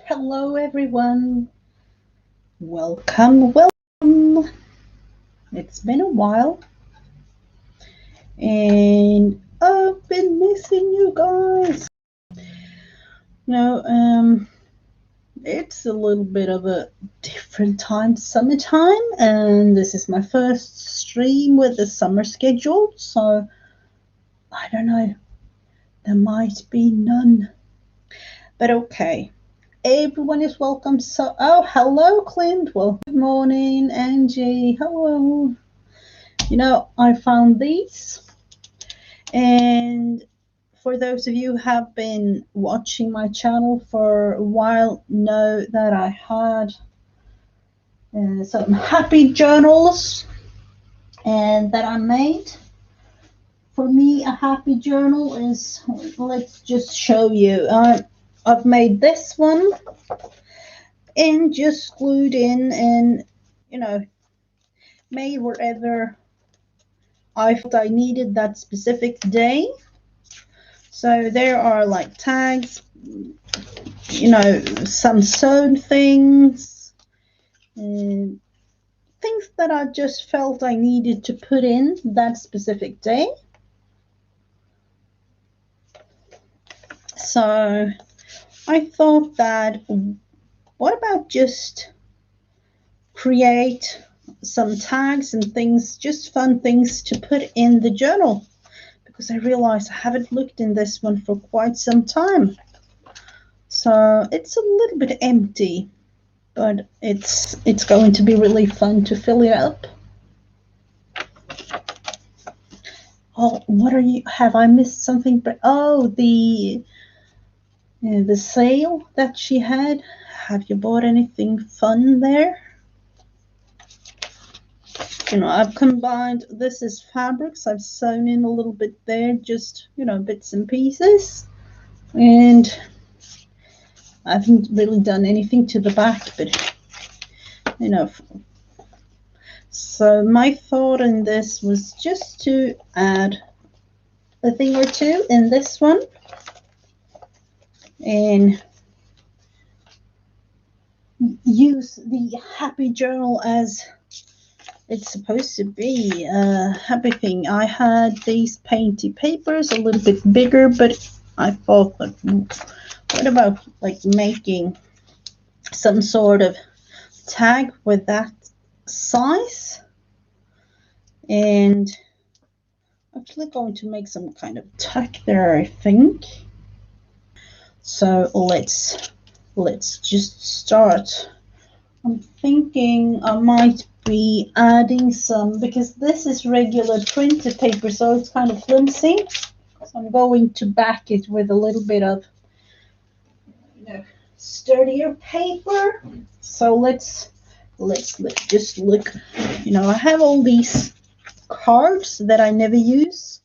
Hello, everyone. Welcome. It's been a while, and I've been missing you guys. No, it's a little bit of a different time, summertime, and this is my first stream with the summer schedule, so I don't know. There might be none, but okay. Everyone is welcome. So, hello, Clint. Well, good morning, Angie. Hello. I found these, and for those of you who have been watching my channel for a while, know that I had some happy journals and that I made. For me, a happy journal is, let's just show you. I've made this one and just glued in and, made wherever I felt I needed that specific day. So there are like tags, some sewn things, and things that I just felt I needed to put in that specific day. So I thought that, what about just create some tags and things, just fun things to put in the journal, because I realized I haven't looked in this one for quite some time. So it's a little bit empty, but it's going to be really fun to fill it up. Oh, what are you? Have I missed something? But the sale that she had. Have you bought anything fun there? I've combined. This is fabrics. I've sewn in a little bit there, just bits and pieces, and I haven't really done anything to the back, but so my thought in this was just to add a thing or two in this one and use the happy journal as it's supposed to be a happy thing. I had these painty papers a little bit bigger, but I thought, like, what about like making some sort of tag with that size? And I'm actually going to make some kind of tag there, I think. So let's just start. I'm thinking I might be adding some, because this is regular printed paper, so it's kind of flimsy. So I'm going to back it with a little bit of sturdier paper. So let's just look. I have all these cards that I never use,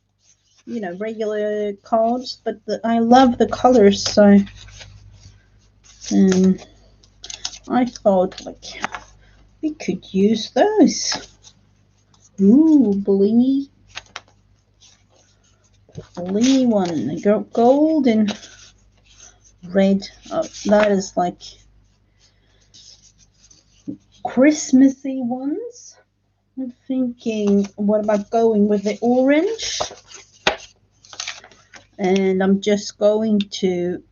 regular cards, but I love the colors, so I thought, like, we could use those. Ooh, blingy one, gold and red. Oh, that is like Christmassy ones. I'm thinking, what about going with the orange? And I'm just going to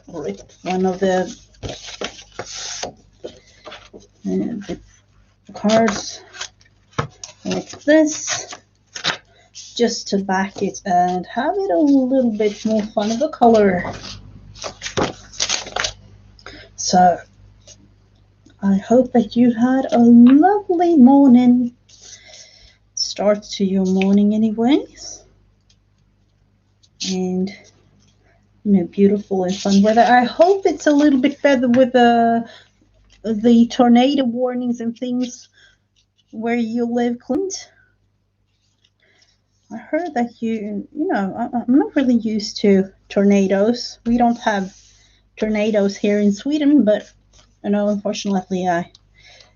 rip one of the cards like this, just to back it and have it a little bit more fun of a color. So I hope that you had a lovely morning, start to your morning anyways, and beautiful and fun weather. I hope it's a little bit better with the tornado warnings and things where you live, Clint. I heard that I'm not really used to tornadoes. We don't have tornadoes here in Sweden, but unfortunately, I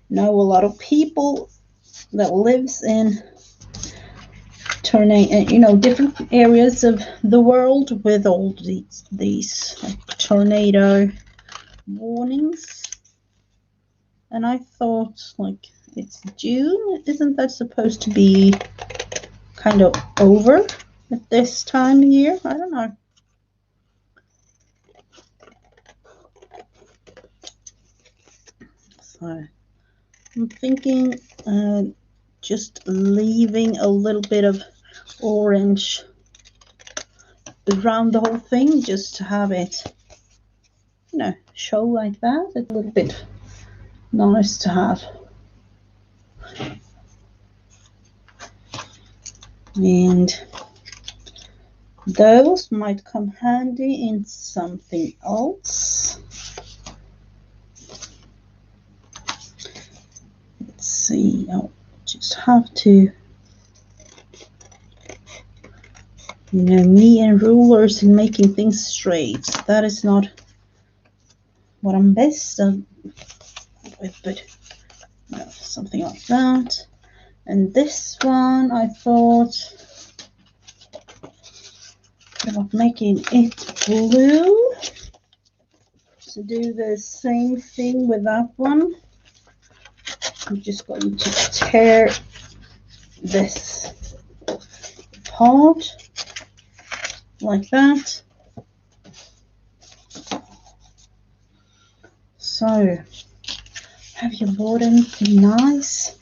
know a lot of people that lives in you know, different areas of the world with all these like tornado warnings. And I thought, like, it's June, isn't that supposed to be kind of over at this time of year? I don't know. So I'm thinking just leaving a little bit of orange around the whole thing, just to have it, you know, show like that. It's a little bit nice to have. And those might come handy in something else. Let's see. I'll just have to, you know, me and rulers and making things straight. That is not what I'm best with, but you know, something like that. And this one, I thought about making it blue. So do the same thing with that one. I'm just going to tear this apart like that. So, have you bought anything nice?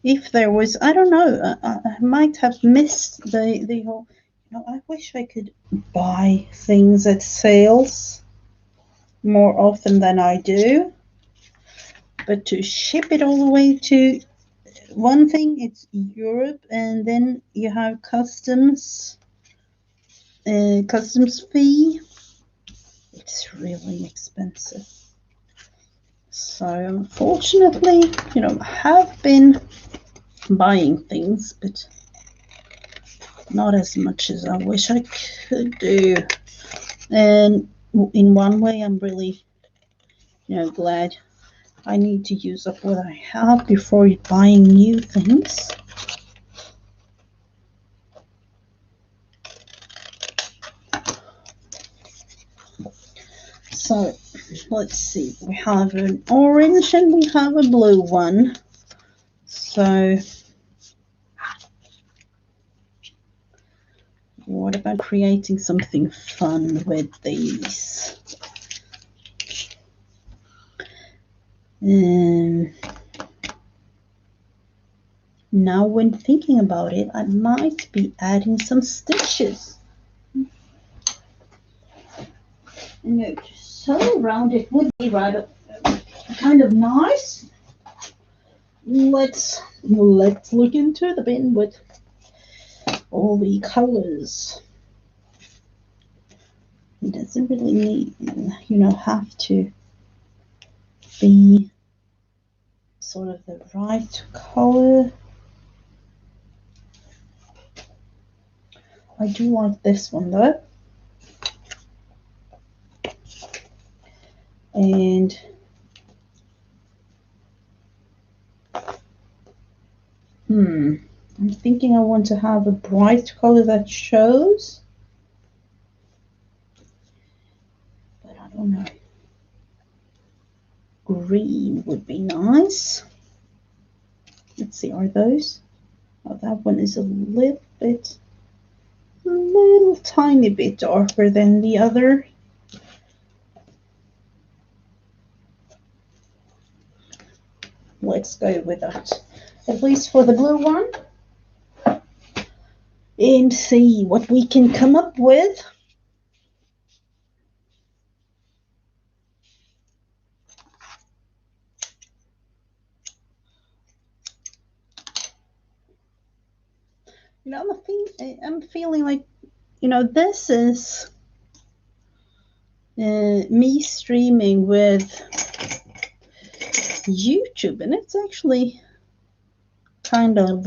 If there was, I don't know, I might have missed the whole, you know, I wish I could buy things at sales more often than I do. But to ship it all the way to, one thing, it's Europe, and then you have customs fee. It's really expensive. So unfortunately, you know, I have been buying things, but not as much as I wish I could do. And in one way, I'm really, you know, glad. I need to use up what I have before buying new things. So let's see, we have an orange and we have a blue one. So what about creating something fun with these? Now when thinking about it, I might be adding some stitches. And you know, just sew around it would be rather kind of nice. Let's look into the bin with all the colors. It doesn't really need, you know, have to be sort of the right color. I do like this one though. And I'm thinking I want to have a bright color that shows, but I don't know. Green would be nice. Let's see, are those? Oh, that one is a little tiny bit darker than the other. Let's go with that, at least for the blue one, and see what we can come up with. You know, I'm feeling like, you know, this is me streaming with YouTube, and it's actually kind of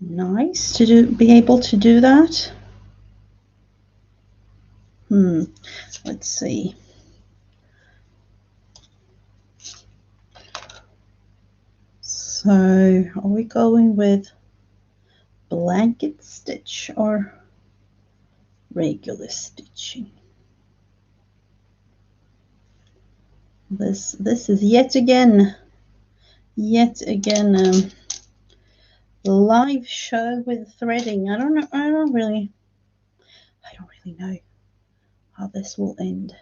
nice to be able to do that. Let's see. So are we going with blanket stitch or regular stitching. This is yet again live show with threading. I don't really know how this will end.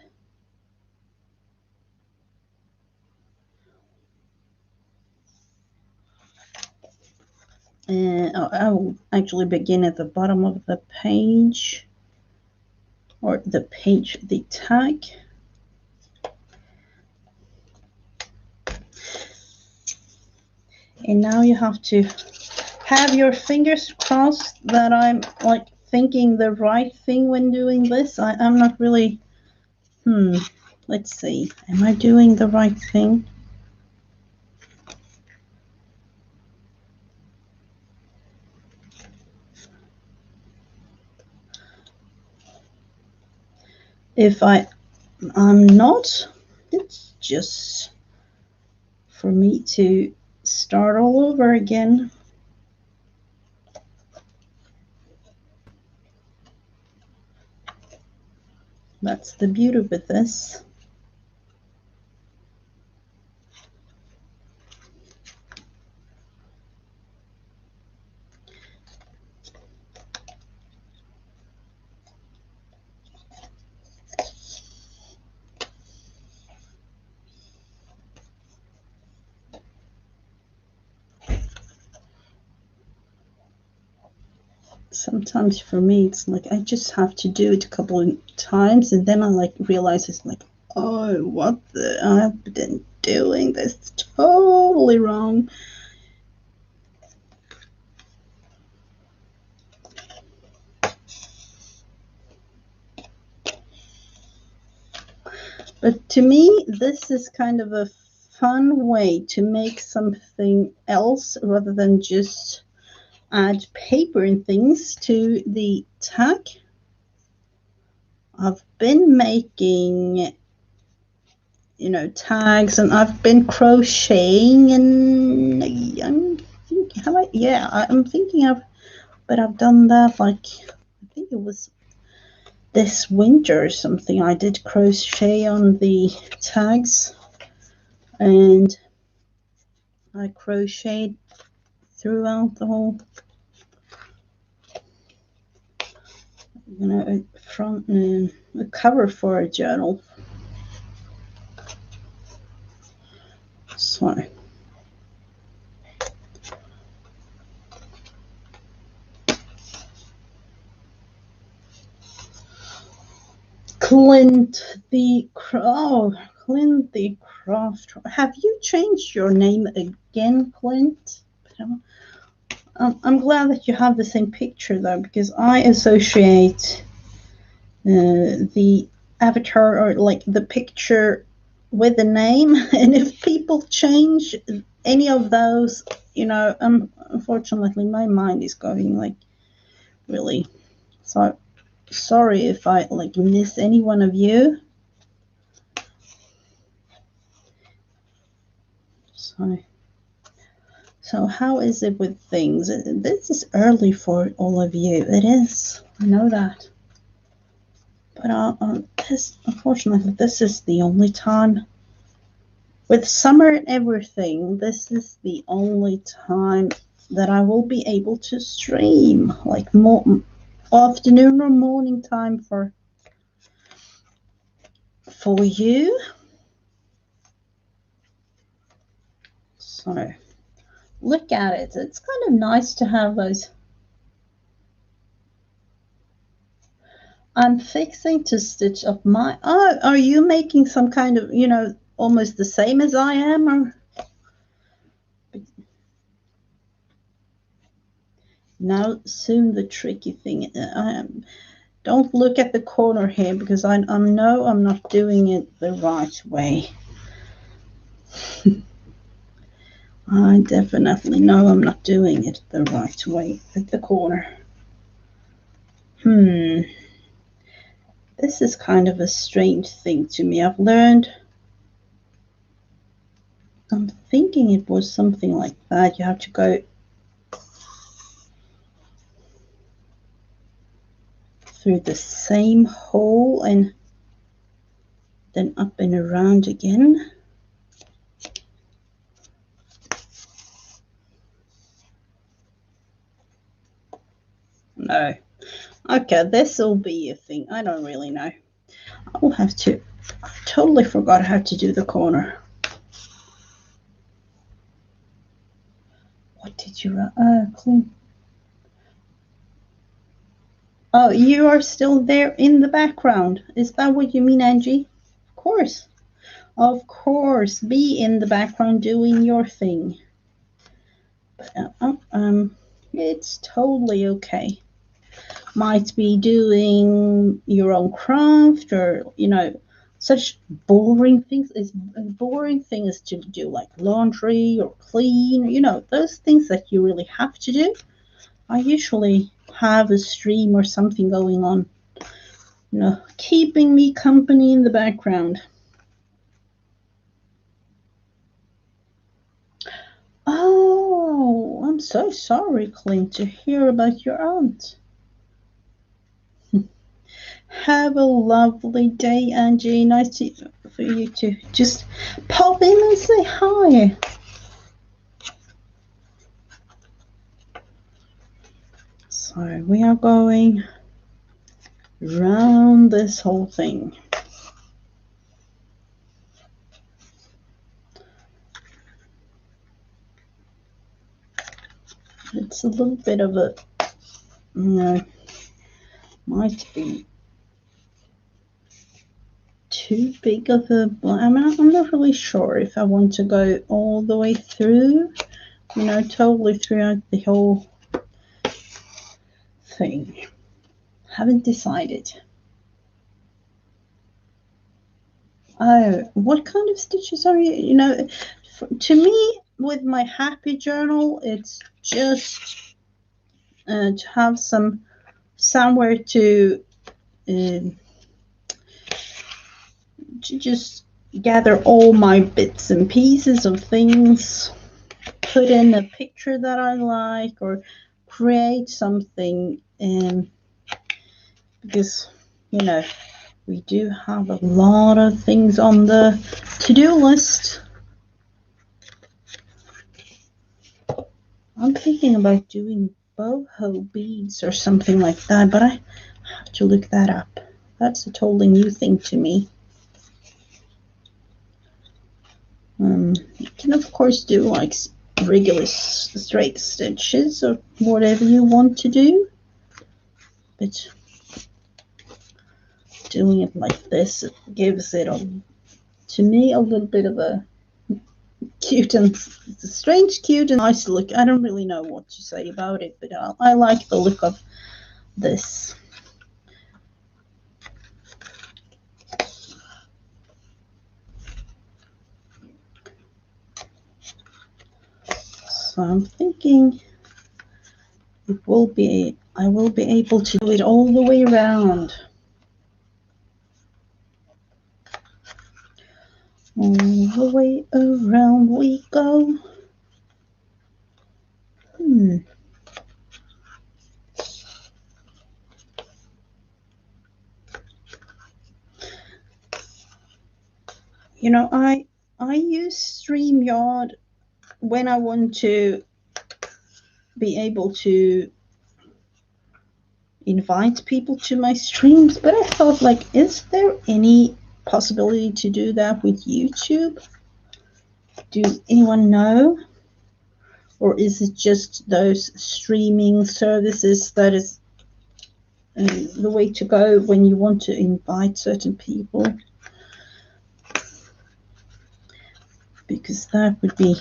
I will actually begin at the bottom of the page, or the tag. And now you have to have your fingers crossed that I'm like thinking the right thing when doing this. I'm not really, let's see, am I doing the right thing? If I'm not, it's just for me to start all over again. That's the beauty with this. Sometimes for me it's like I just have to do it a couple of times and then I like realize it's like, oh, what the, I've been doing this totally wrong. But to me this is kind of a fun way to make something else rather than just add paper and things to the tag. I've been making, tags, and I've been crocheting, and I'm thinking but I've done that like, I think it was this winter or something. I did crochet on the tags, and I crocheted throughout the whole, front and a cover for a journal. So Clint the Craft. Have you changed your name again, Clint? I'm glad that you have the same picture though, because I associate the avatar or like the picture with the name, and if people change any of those, unfortunately my mind is going like really. So sorry if I like miss any one of you. So how is it with things? This is early for all of you. It is. I know that. But unfortunately, this is the only time. With summer and everything, this is the only time that I will be able to stream, like more afternoon or morning time for you. So look at it. It's kind of nice to have those. I'm fixing to stitch up my. Oh, are you making some kind of, almost the same as I am, or? Now, soon the tricky thing. Don't look at the corner here because I know I'm not doing it the right way. I definitely know I'm not doing it the right way at the corner. This is kind of a strange thing to me. I've learned. I'm thinking it was something like that. You have to go. through the same hole and then up and around again. No. Okay, this will be a thing. I don't really know. I'll have to. I totally forgot how to do the corner. What did you clean? Oh, you are still there in the background. Is that what you mean, Angie? Of course. Of course. Be in the background doing your thing. It's totally okay. Might be doing your own craft, or such boring things. Is boring things to do, like laundry or clean, those things that you really have to do. I usually have a stream or something going on, keeping me company in the background. Oh, I'm so sorry, Clint, to hear about your aunt. Have a lovely day, Angie. Nice for you to just pop in and say hi. So we are going around this whole thing. It's a little bit of a, might be too big of a, I'm not really sure if I want to go all the way through, totally throughout the whole thing. Haven't decided. Oh, what kind of stitches are you? To me, with my happy journal, it's just to have somewhere to just gather all my bits and pieces of things, put in a picture that I like, or create something, because we do have a lot of things on the to-do list. I'm thinking about doing boho beads or something like that, but I have to look that up. That's a totally new thing to me. You can of course do like regular straight stitches or whatever you want to do, but doing it like this, it gives it to me a little bit of a cute and it's a strange, cute and nice look. I don't really know what to say about it, but I like the look of this. So I'm thinking I will be able to do it all the way around. All the way around we go. I use StreamYard when I want to be able to invite people to my streams, but I thought, like, is there any possibility to do that with YouTube? Do anyone know? Or is it just those streaming services that is the way to go when you want to invite certain people? Because that would be,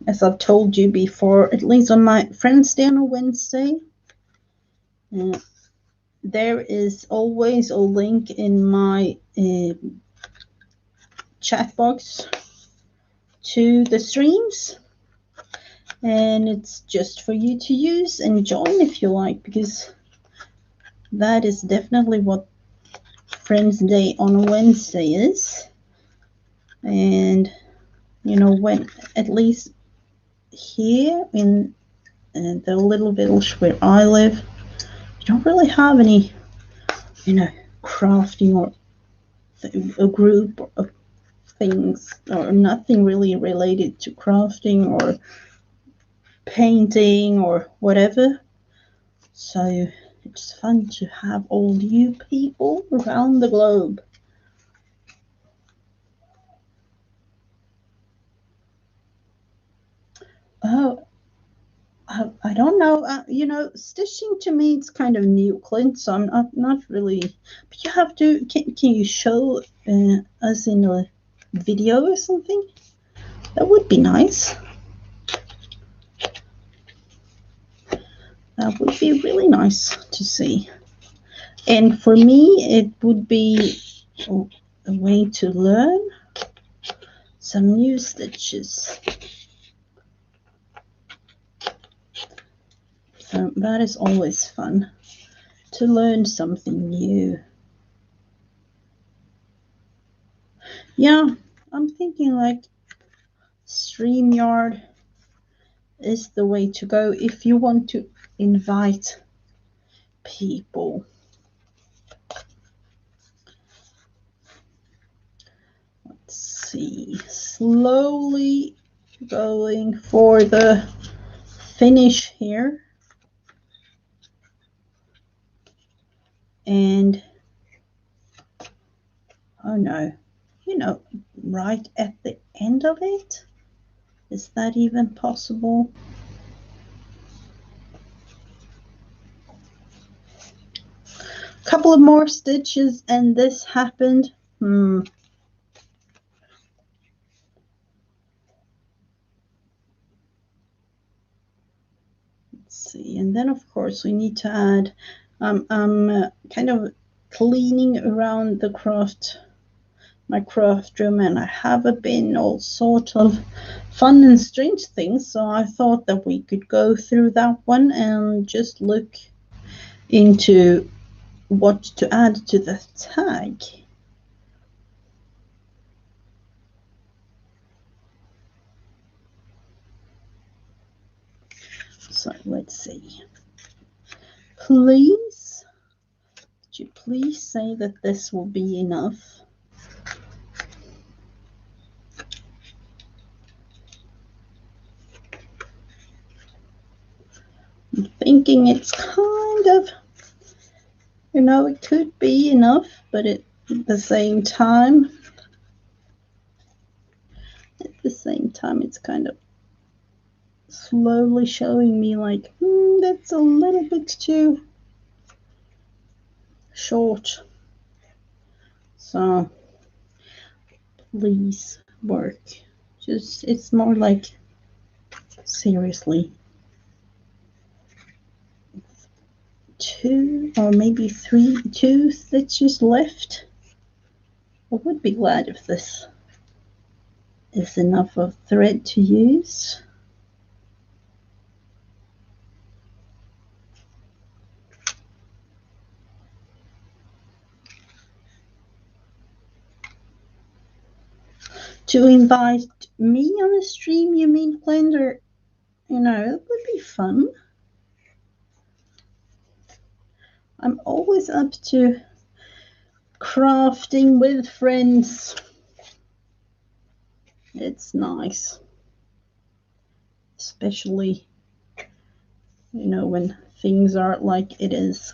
as I've told you before, at least on my Friends Day on a Wednesday, there is always a link in my chat box to the streams, and it's just for you to use and join if you like, because that is definitely what Friends Day on a Wednesday is. And when, at least here in the little village where I live, don't really have any, crafting or a group of things, or nothing really related to crafting or painting or whatever. So it's fun to have all you people around the globe. Oh, I don't know. Stitching to me it's kind of new, Clint. So I'm not really. But you have to. Can you show us in a video or something? That would be nice. That would be really nice to see. And for me, it would be a way to learn some new stitches. So that is always fun, to learn something new. Yeah, I'm thinking like StreamYard is the way to go if you want to invite people. Let's see, slowly going for the finish here. And oh no, right at the end of it? Is that even possible? A couple of more stitches and this happened. Let's see, and then of course we need to add, I'm kind of cleaning around my craft room, and I have a bin, all sort of fun and strange things, so I thought that we could go through that one and just look into what to add to the tag. So let's see. Please, could you please say that this will be enough? I'm thinking it's kind of, it could be enough, but at the same time, it's kind of slowly showing me like, that's a little bit too short. So please work. It's more like, seriously, 2 or maybe 2 stitches left. I would be glad if this is enough of thread to use. To invite me on a stream, you mean, Blender? It would be fun. I'm always up to crafting with friends. It's nice. Especially, when things are like it is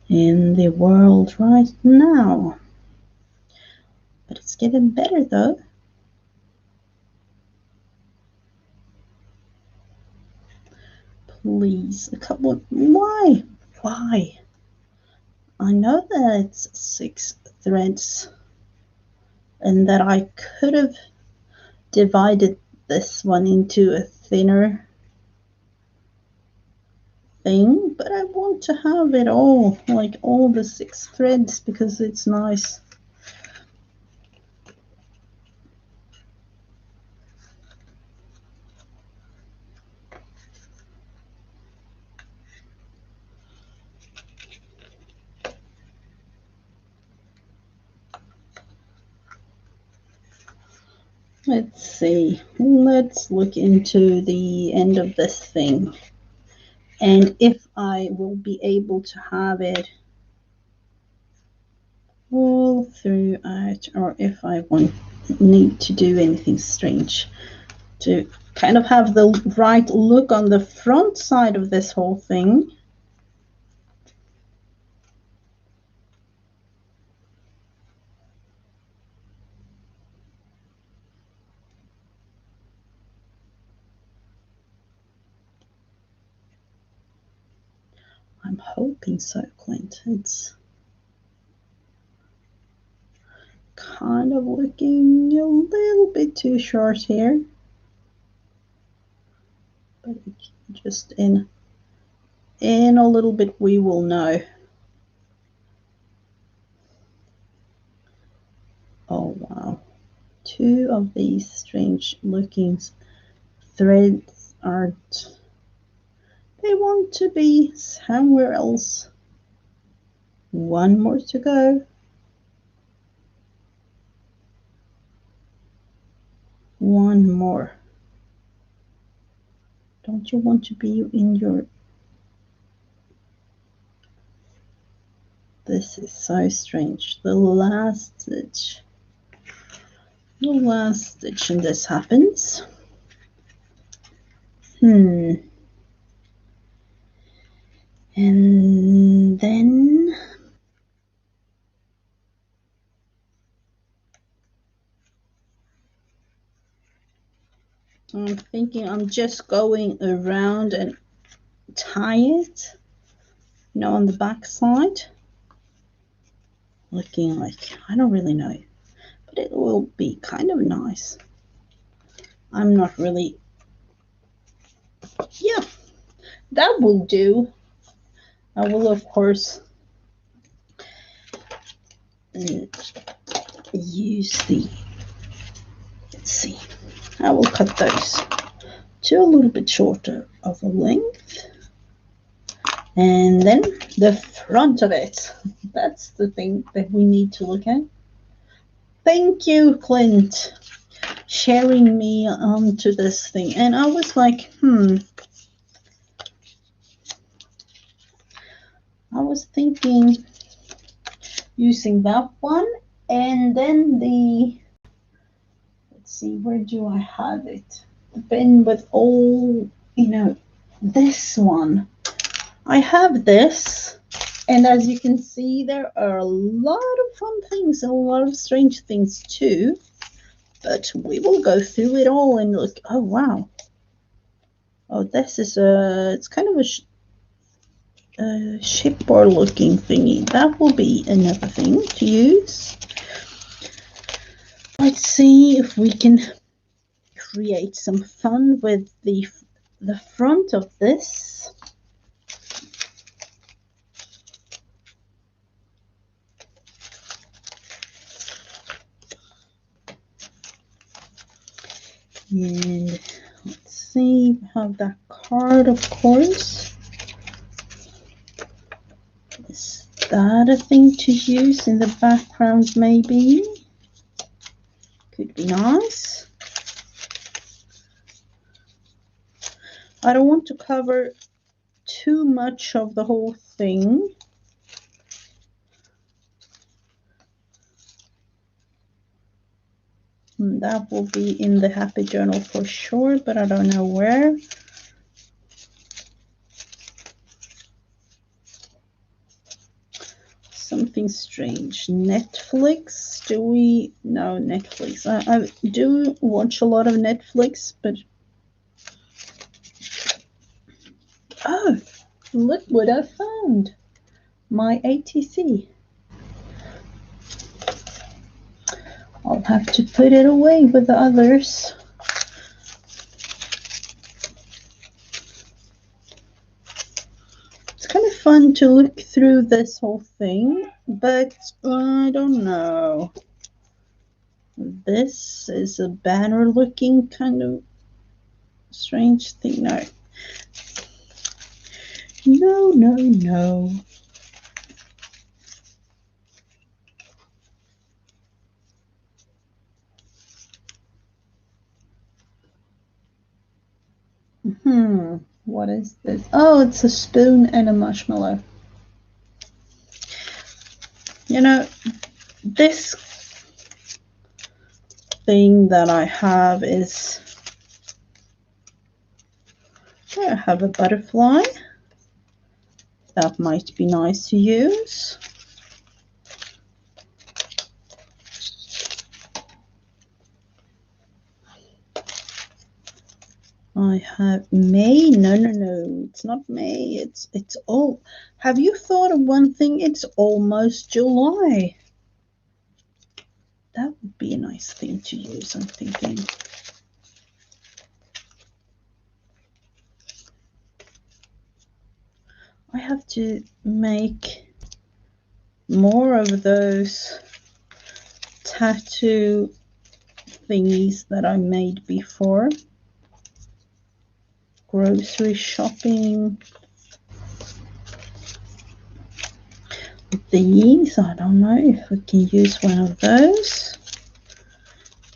in the world right now. But it's getting better though. Please, a couple. Why? I know that it's 6 threads and that I could have divided this one into a thinner thing, but I want to have it all, like all the 6 threads, because it's nice. Let's see. Let's look into the end of this thing. and if I will be able to have it all throughout, or if I need to do anything strange to kind of have the right look on the front side of this whole thing. I'm hoping so, Clint. It's kind of looking a little bit too short here, but just in a little bit we will know. Oh wow, two of these strange looking threads aren't, they want to be somewhere else. One more to go. One more. Don't you want to be in your... This is so strange. The last stitch and this happens. And then I'm thinking I'm just going around and tie it, you know, on the back side, looking like, I don't really know, but it will be kind of nice. I'm not really, yeah, that will do. I will of course use the, let's see, I will cut those to a little bit shorter of a length. And then the front of it, that's the thing that we need to look at. Thank you, Clint, sharing me onto this thing. And I was like, I was thinking using that one, and then the, let's see, where do I have it? The bin with all, you know, this one. I have this, and as you can see, there are a lot of fun things and a lot of strange things too, but we will go through it all and look. Oh wow, oh, this is a, it's kind of a shipboard looking thingy. That will be another thing to use. Let's see if we can create some fun with the front of this. And let's see, we have that card, of course. Is that a thing to use in the background, maybe? Could be nice. I don't want to cover too much of the whole thing. That will be in the Happy Journal for sure, but I don't know where. Something strange. Netflix? Do we? No, Netflix. I do watch a lot of Netflix, but... Oh, look what I found. My ATC. I'll have to put it away with the others. It's kind of fun to look through this whole thing, but I don't know. This is a banner looking kind of strange thing. No. No, no, no. What is this? Oh, it's a spoon and a marshmallow. You know, this thing that I have is, I have a butterfly. That might be nice to use. I have May. No, it's not May. It's all. Have you thought of one thing? It's almost July. That would be a nice thing to use, I'm thinking. I have to make more of those tattoo thingies that I made before. Grocery shopping. These, I don't know if we can use one of those.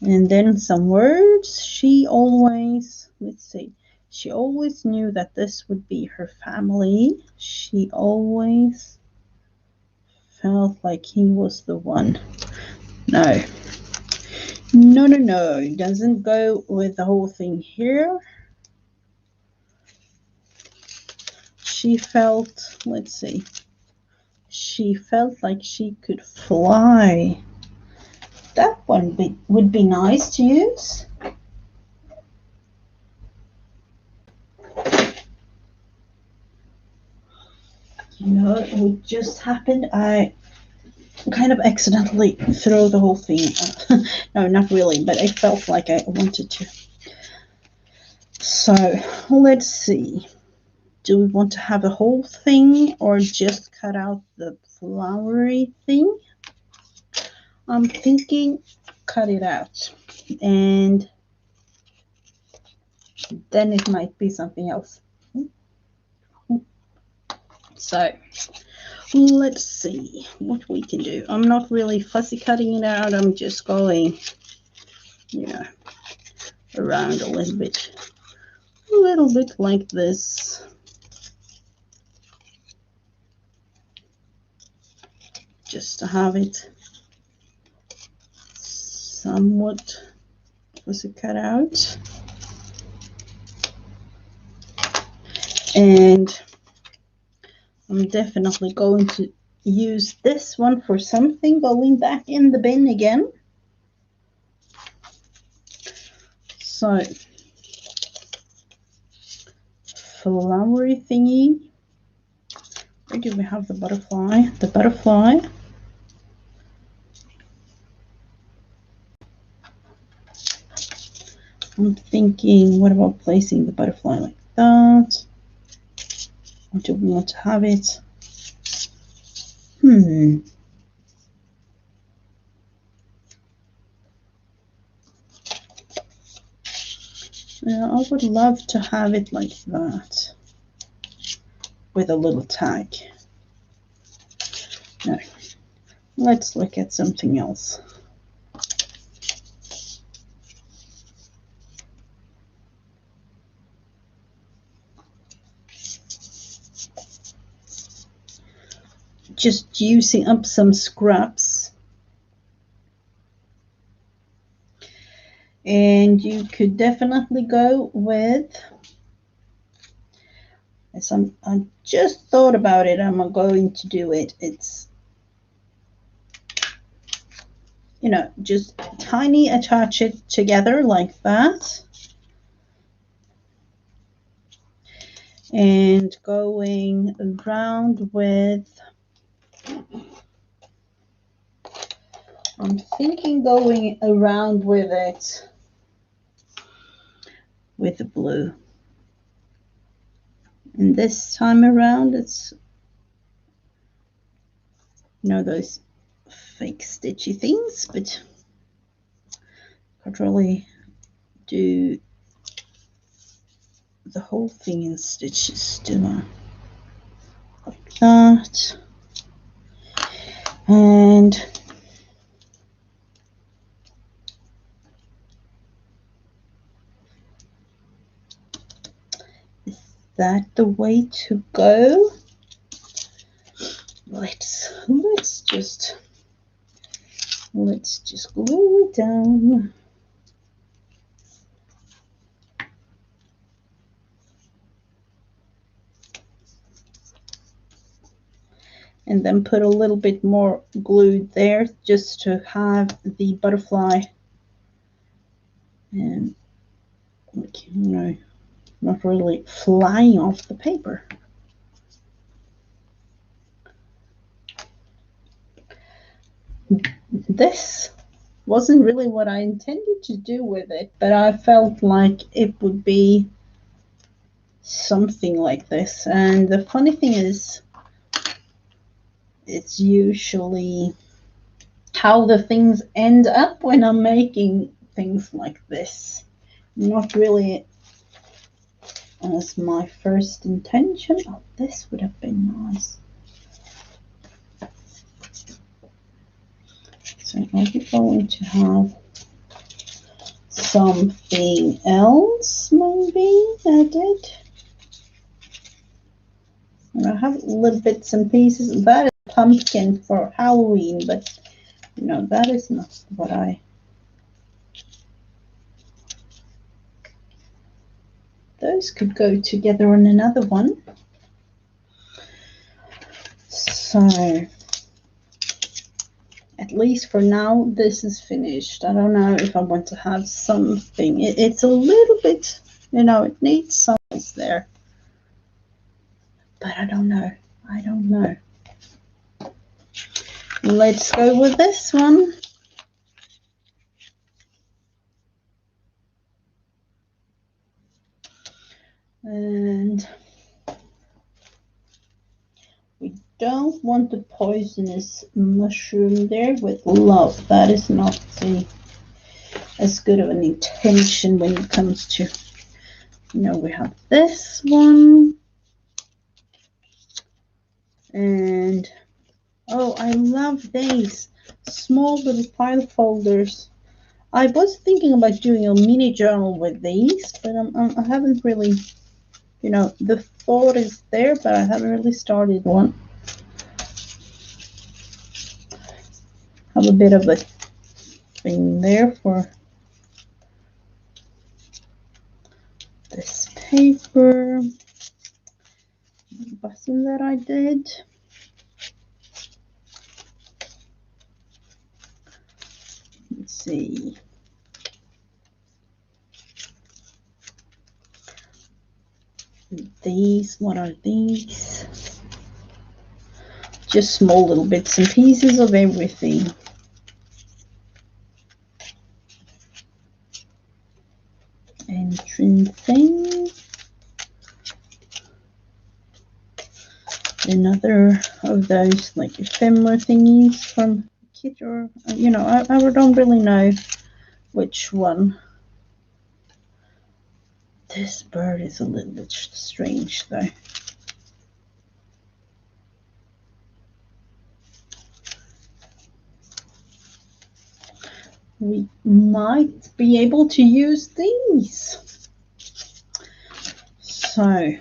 And then some words. She always, let's see, she always knew that this would be her family. She always felt like he was the one. No. It doesn't go with the whole thing here. She felt, let's see, she felt like she could fly. That one would be nice to use. You know, it just happened. I kind of accidentally threw the whole thing. No, not really, but I felt like I wanted to. So let's see. Do we want to have the whole thing or just cut out the flowery thing? I'm thinking cut it out, and then it might be something else. So let's see what we can do. I'm not really fussy cutting it out. I'm just going, you know, around a little bit like this. Just to have it somewhat fussy cut out. And I'm definitely going to use this one for something, going back in the bin again. So, flowery thingy. Where do we have the butterfly? The butterfly. I'm thinking, what about placing the butterfly like that? Or do we want to have it? Yeah, I would love to have it like that, with a little tag. No, let's look at something else. Just using up some scraps. And you could definitely go with, as I just thought about it, I'm going to do it. It's, you know, just tiny attach it together like that. And going around with, I'm thinking going around with it with the blue. And this time around, it's, you know, those fake stitchy things, but can't really do the whole thing in stitches, do I? Like that. And that the way to go? Let's just glue it down. And then put a little bit more glue there just to have the butterfly and, like, you know, not really flying off the paper. This wasn't really what I intended to do with it, but I felt like it would be something like this. And the funny thing is, it's usually how the things end up when I'm making things like this. Not really as my first intention. Oh, this would have been nice. So are we going to have something else maybe added? And I have little bits and pieces. That is pumpkin for Halloween, but you know, that is not what I... Those could go together on another one. So at least for now, this is finished. I don't know if I want to have something. It's a little bit, you know, it needs size there. But I don't know. I don't know. Let's go with this one. And we don't want the poisonous mushroom there with love. That is not as good of an intention when it comes to, you know, we have this one. And oh, I love these small little file folders. I was thinking about doing a mini journal with these, but I haven't really, you know, the thought is there, but I haven't really started one. Have a bit of a thing there for this paper button that I did. Let's see. These, what are these? Just small little bits and pieces of everything. Entrance thing. Another of those like ephemera thingies from Kit, or you know, I don't really know which one. This bird is a little bit strange though. We might be able to use these. So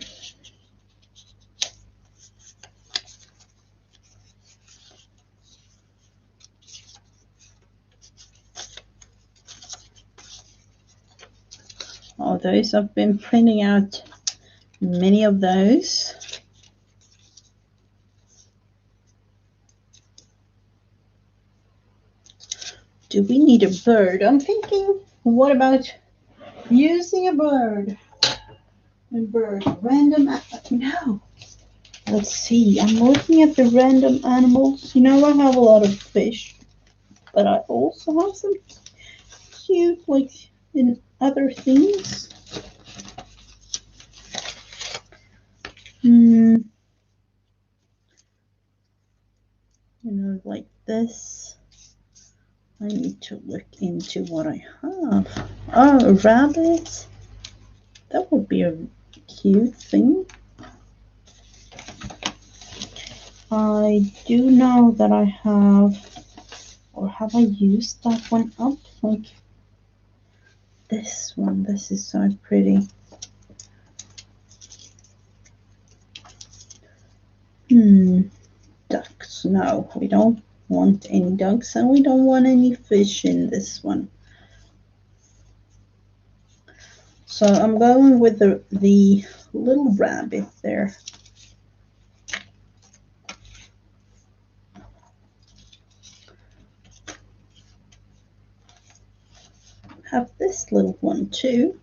all those, I've been printing out many of those. Do we need a bird? I'm thinking, what about using a bird? A bird, random, no. Let's see, I'm looking at the random animals. You know, I have a lot of fish, but I also have some cute, like, in other things. You know, like this. I need to look into what I have. Oh, rabbits. That would be a cute thing. I do know that I have, or have I used that one up? Like this one. This is so pretty. ducks. No, we don't want any ducks, and we don't want any fish in this one. So I'm going with the little rabbit there. Have this little one too.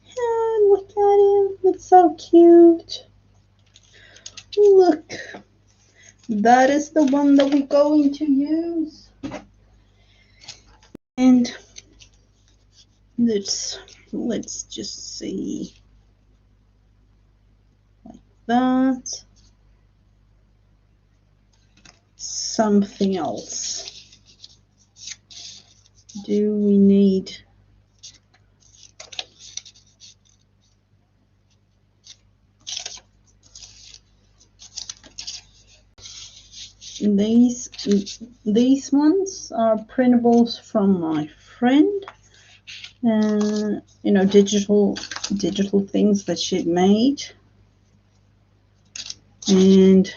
Yeah, look at him. It's so cute. Look. That is the one that we're going to use. And let's just see. Like that. Something else. Do we need these ones are printables from my friend, you know, digital things that she made, and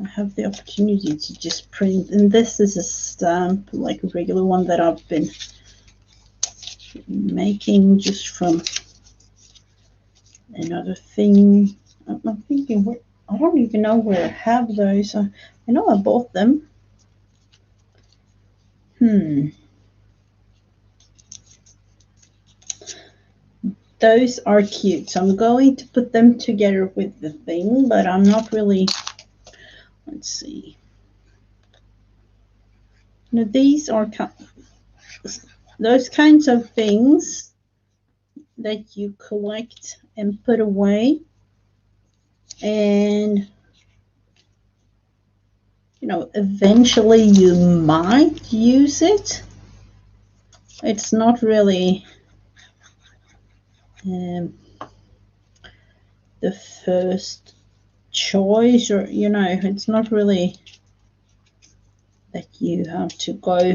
I have the opportunity to just print. And this is a stamp, like a regular one that I've been making just from another thing. I'm thinking, I don't even know where I have those. I know I bought them. Those are cute. So I'm going to put them together with the thing, but I'm not really, let's see. Now these are those kinds of things that you collect and put away, and you know, eventually you might use it. It's not really the first choice, or you know, it's not really that you have to go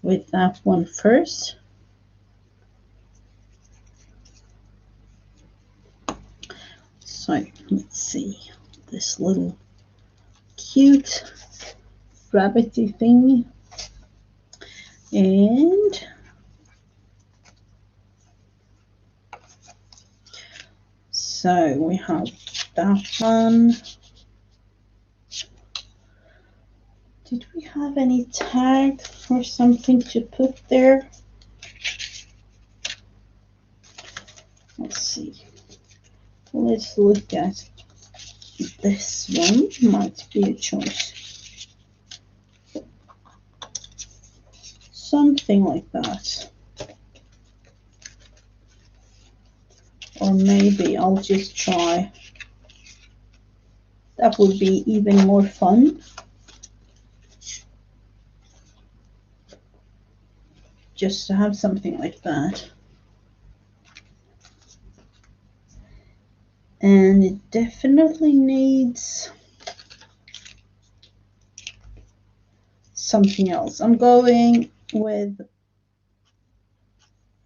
with that one first. So let's see this little cute rabbity thing, and so we have that one. Did we have any tag or something to put there? Let's see. Let's look at this one. Might be a choice. Something like that. Or maybe I'll just try. That would be even more fun. Just to have something like that. And it definitely needs something else. I'm going with,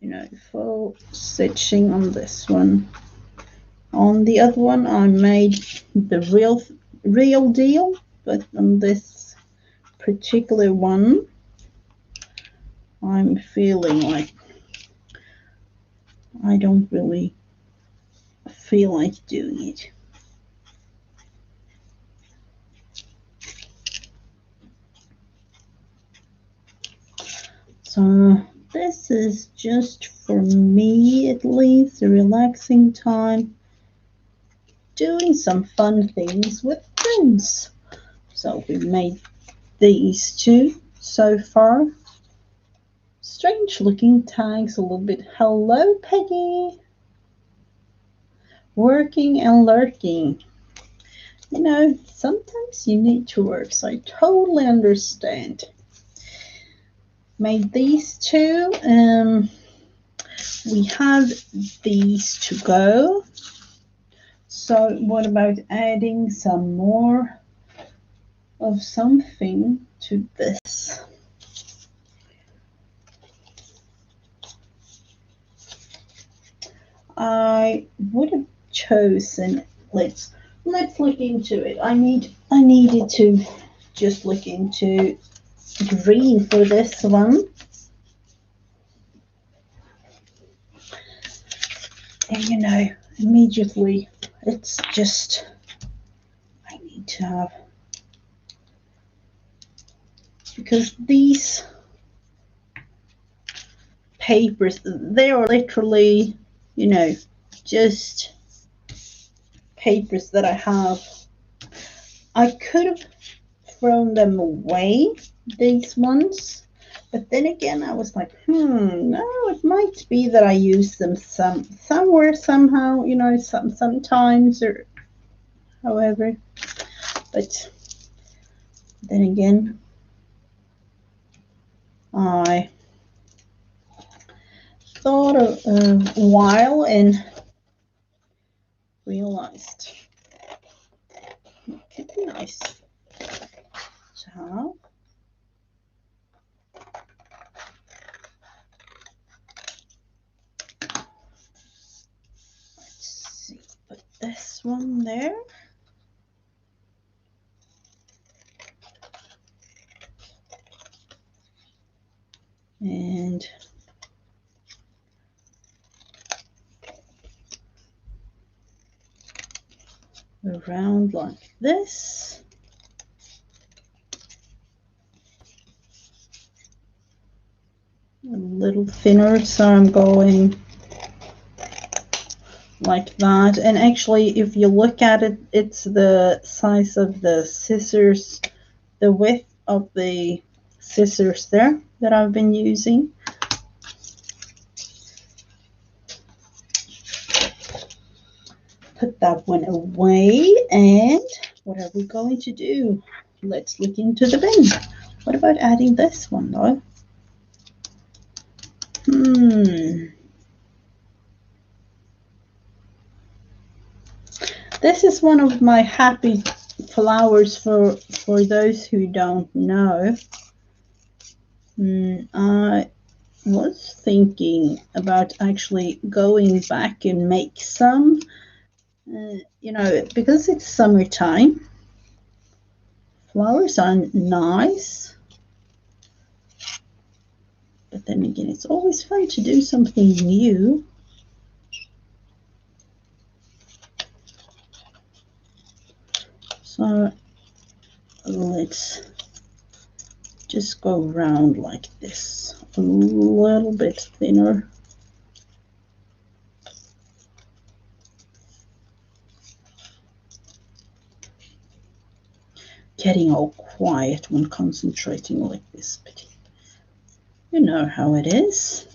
you know, full stitching on this one. On the other one, I made the real deal, but on this particular one, I'm feeling like I don't really feel like doing it. So this is just for me, at least, a relaxing time, doing some fun things with friends. So we made these two so far. Strange looking tags a little bit. Hello, Peggy. Working and lurking. You know, sometimes you need to work, so I totally understand. Made these two. We have these to go. So what about adding some more of something to this? I would have chosen, let's let's look into it. I needed to just look into green for this one. And you know, immediately it's just, I need to have, because these papers, they are literally, you know, just papers that I have. I could have thrown them away, these ones, but then again I was like, no, it might be that I use them somewhere, somehow, you know, sometimes, or however. But then again, I thought a while and realized it could be nice to have. Let's see, put this one there. And around like this. A little thinner, so I'm going like that. And actually, if you look at it, it's the size of the scissors, the width of the scissors there that I've been using. Put that one away, and what are we going to do? Let's look into the bin. What about adding this one though? This is one of my happy flowers for those who don't know. I was thinking about actually going back and make some, you know, because it's summertime. Flowers are nice, but then again, it's always fun to do something new. So let's just go around like this, a little bit thinner. Getting all quiet when concentrating like this, but you know how it is.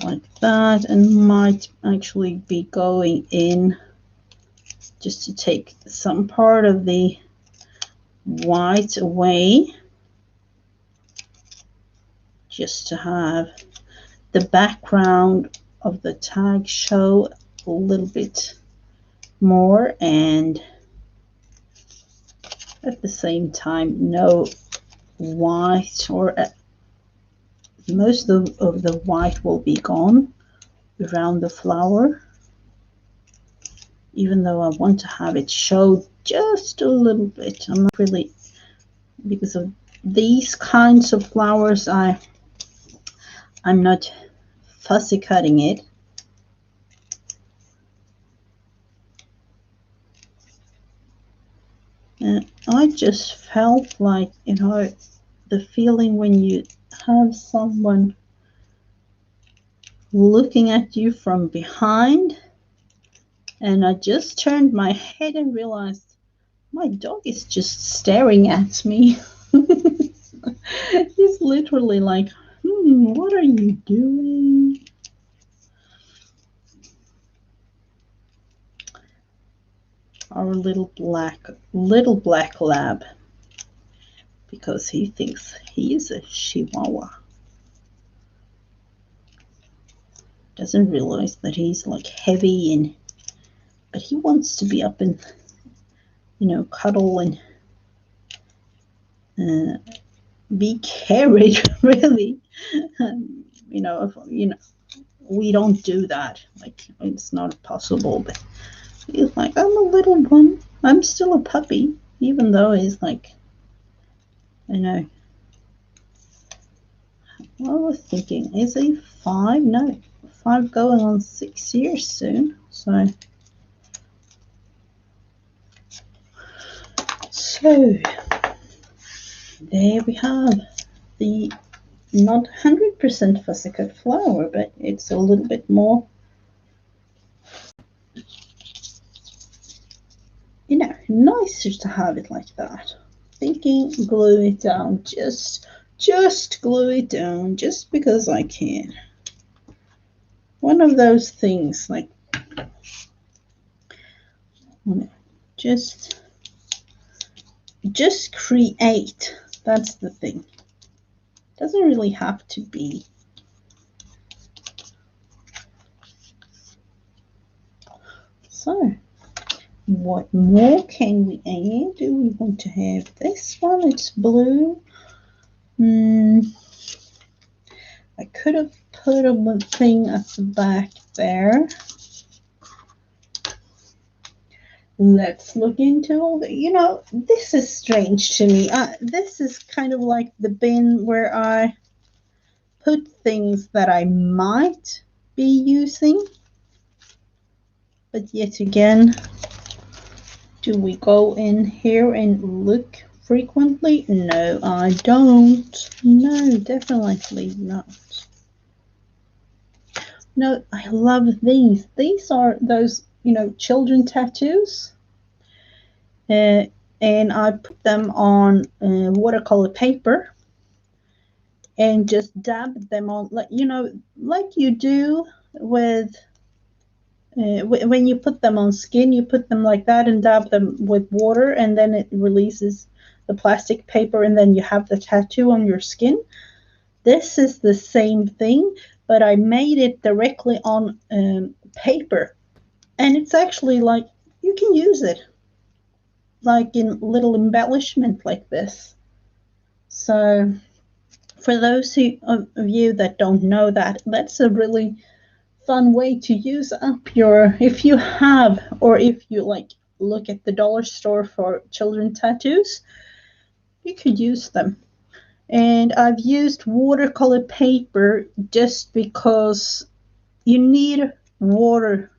Like that, and might actually be going in just to take some part of the white away, just to have the background of the tag show a little bit more, and at the same time no white, or most of the white will be gone around the flower, even though I want to have it show just a little bit. I'm not really, because of these kinds of flowers, I'm not fussy cutting it. And I just felt like, you know, the feeling when you have someone looking at you from behind, and I just turned my head and realized my dog is just staring at me. He's literally like, what are you doing? Our little black lab, because he thinks he is a chihuahua. Doesn't realize that he's like heavy, and but he wants to be up and, you know, cuddle and be carried, really. You know, if, you know, we don't do that. Like, it's not possible. But he's like, I'm a little one. I'm still a puppy, even though he's like, you know. I was thinking, is he 5? No, 5 going on 6 years soon. So there we have the not 100% fussy cut flower, but it's a little bit more, you know, nicer to have it like that. Thinking glue it down, just glue it down, just because I can. One of those things, like, just create. That's the thing. Doesn't really have to be. So, what more can we add? Do we want to have this one? It's blue. I could have put a thing at the back there. Let's look into all the, you know, this is strange to me. This is kind of like the bin where I put things that I might be using. But yet again, do we go in here and look frequently? No, I don't. No, definitely not. No, I love these. These are those, you know, children tattoos. And I put them on watercolor paper and just dab them on, like, you know, like you do with when you put them on skin. You put them like that and dab them with water, and then it releases the plastic paper, and then you have the tattoo on your skin. This is the same thing, but I made it directly on paper, and it's actually like you can use it like in little embellishment like this. So for those of you that don't know that, that's a really fun way to use up your, if you have, or if you like look at the dollar store for children tattoos, you could use them. And I've used watercolor paper just because you need water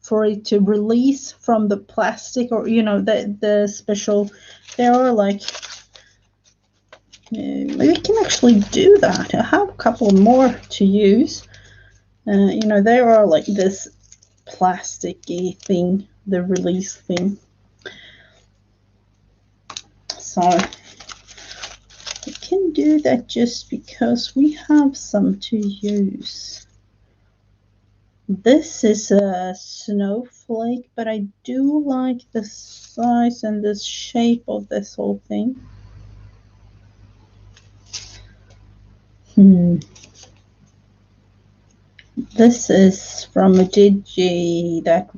for it to release from the plastic, or, you know, the special, there are like, we can actually do that. I have a couple more to use. You know, there are like this plasticky thing, the release thing. So we can do that just because we have some to use. This is a snowflake, but I do like the size and the shape of this whole thing. This is from a Gigi that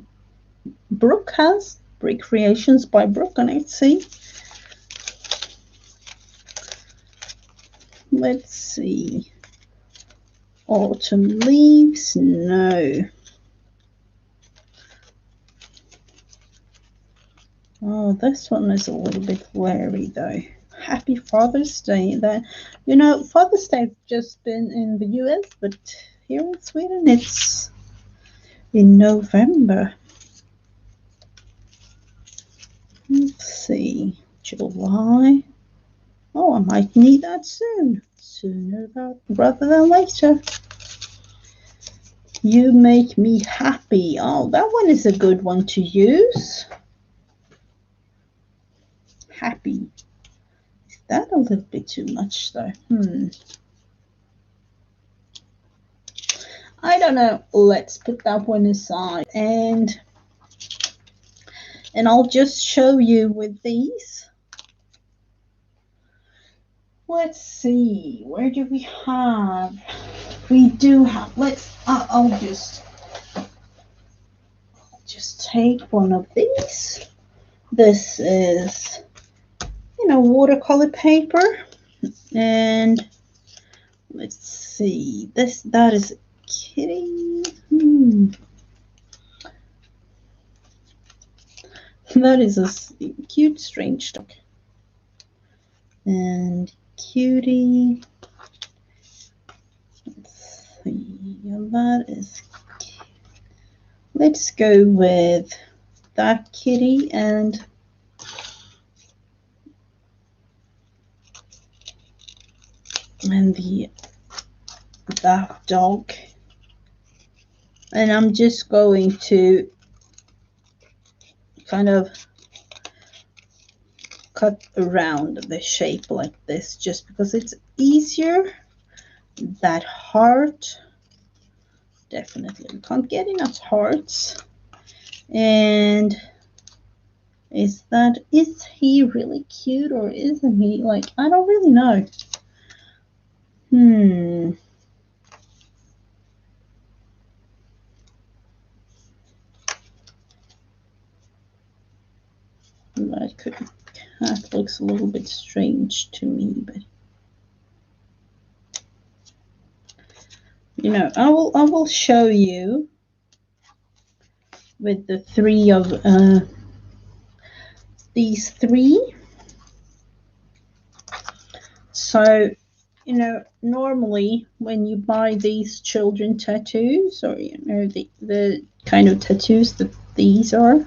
Brooke has, Brick Creations by Brooke on Etsy. Let's see. Autumn leaves, no. Oh, this one is a little bit blurry though. Happy Father's Day. That, you know, Father's Day has just been in the US, but here in Sweden it's in November. Let's see, July. Oh, I might need that soon. Sooner rather than later. You make me happy. Oh, that one is a good one to use. Happy. Is that a little bit too much though? I don't know. Let's put that one aside, and I'll just show you with these. Let's see, where do we have? We do have, I'll just take one of these. This is, you know, watercolor paper, and Let's see. That is kitty. That is a cute, strange dog. And cutie. Let's see. That is. Let's go with that kitty and that dog. And I'm just going to kind of cut around the shape like this, just because it's easier. That heart, definitely we can't get enough hearts. And is he really cute, or isn't he? Like, I don't really know. That looks a little bit strange to me, but you know, I will show you with the three of these three. So, you know, normally when you buy these children tattoos, or you know, the kind of tattoos that these are,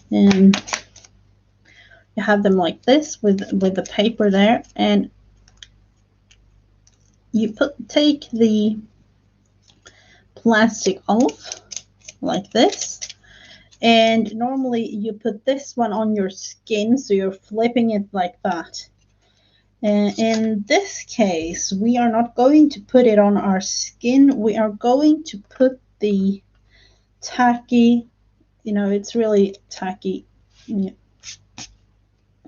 and you have them like this with the paper there, and you take the plastic off like this, and normally you put this one on your skin, so you're flipping it like that. And in this case, we are not going to put it on our skin. We are going to put the tacky, you know, it's really tacky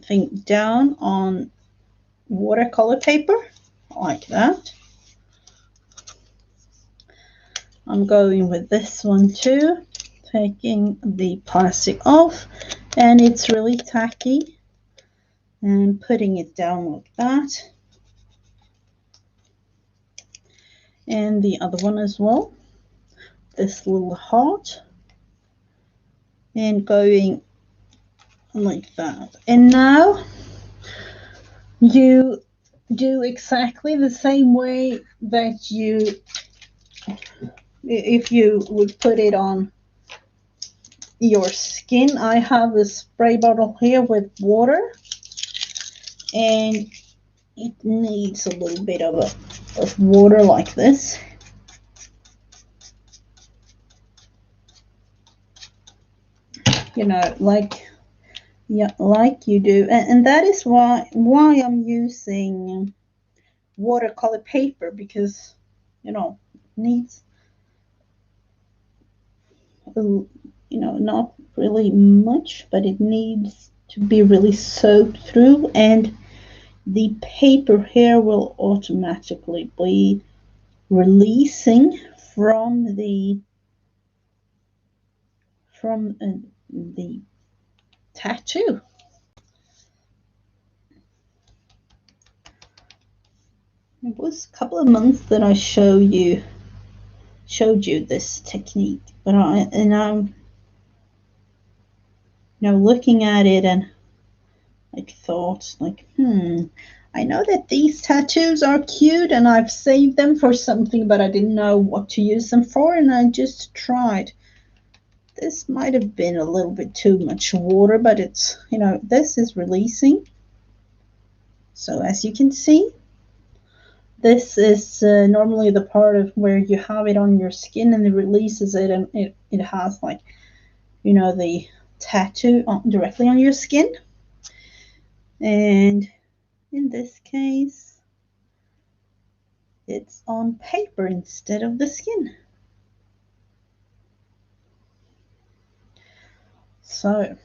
thing down on watercolor paper like that. I'm going with this one too, taking the plastic off, and it's really tacky, and putting it down like that. And the other one as well, this little heart, and going like that. And now you do exactly the same way that you, if you would put it on your skin. I have a spray bottle here with water, and it needs a little bit of water like this. You know, like you do, and that is why I'm using watercolor paper, because you know, it needs you know, not really much, but it needs to be really soaked through, and the paper here will automatically be releasing from the tattoo. It was a couple of months that I showed you this technique, but I'm you know, looking at it and like thought like, I know that these tattoos are cute and I've saved them for something, but I didn't know what to use them for, and I just tried. This might have been a little bit too much water, but it's, you know, this is releasing. So as you can see, this is normally the part of where you have it on your skin, and it releases it, and it has, like, you know, the tattoo directly on your skin. And in this case, it's on paper instead of the skin. So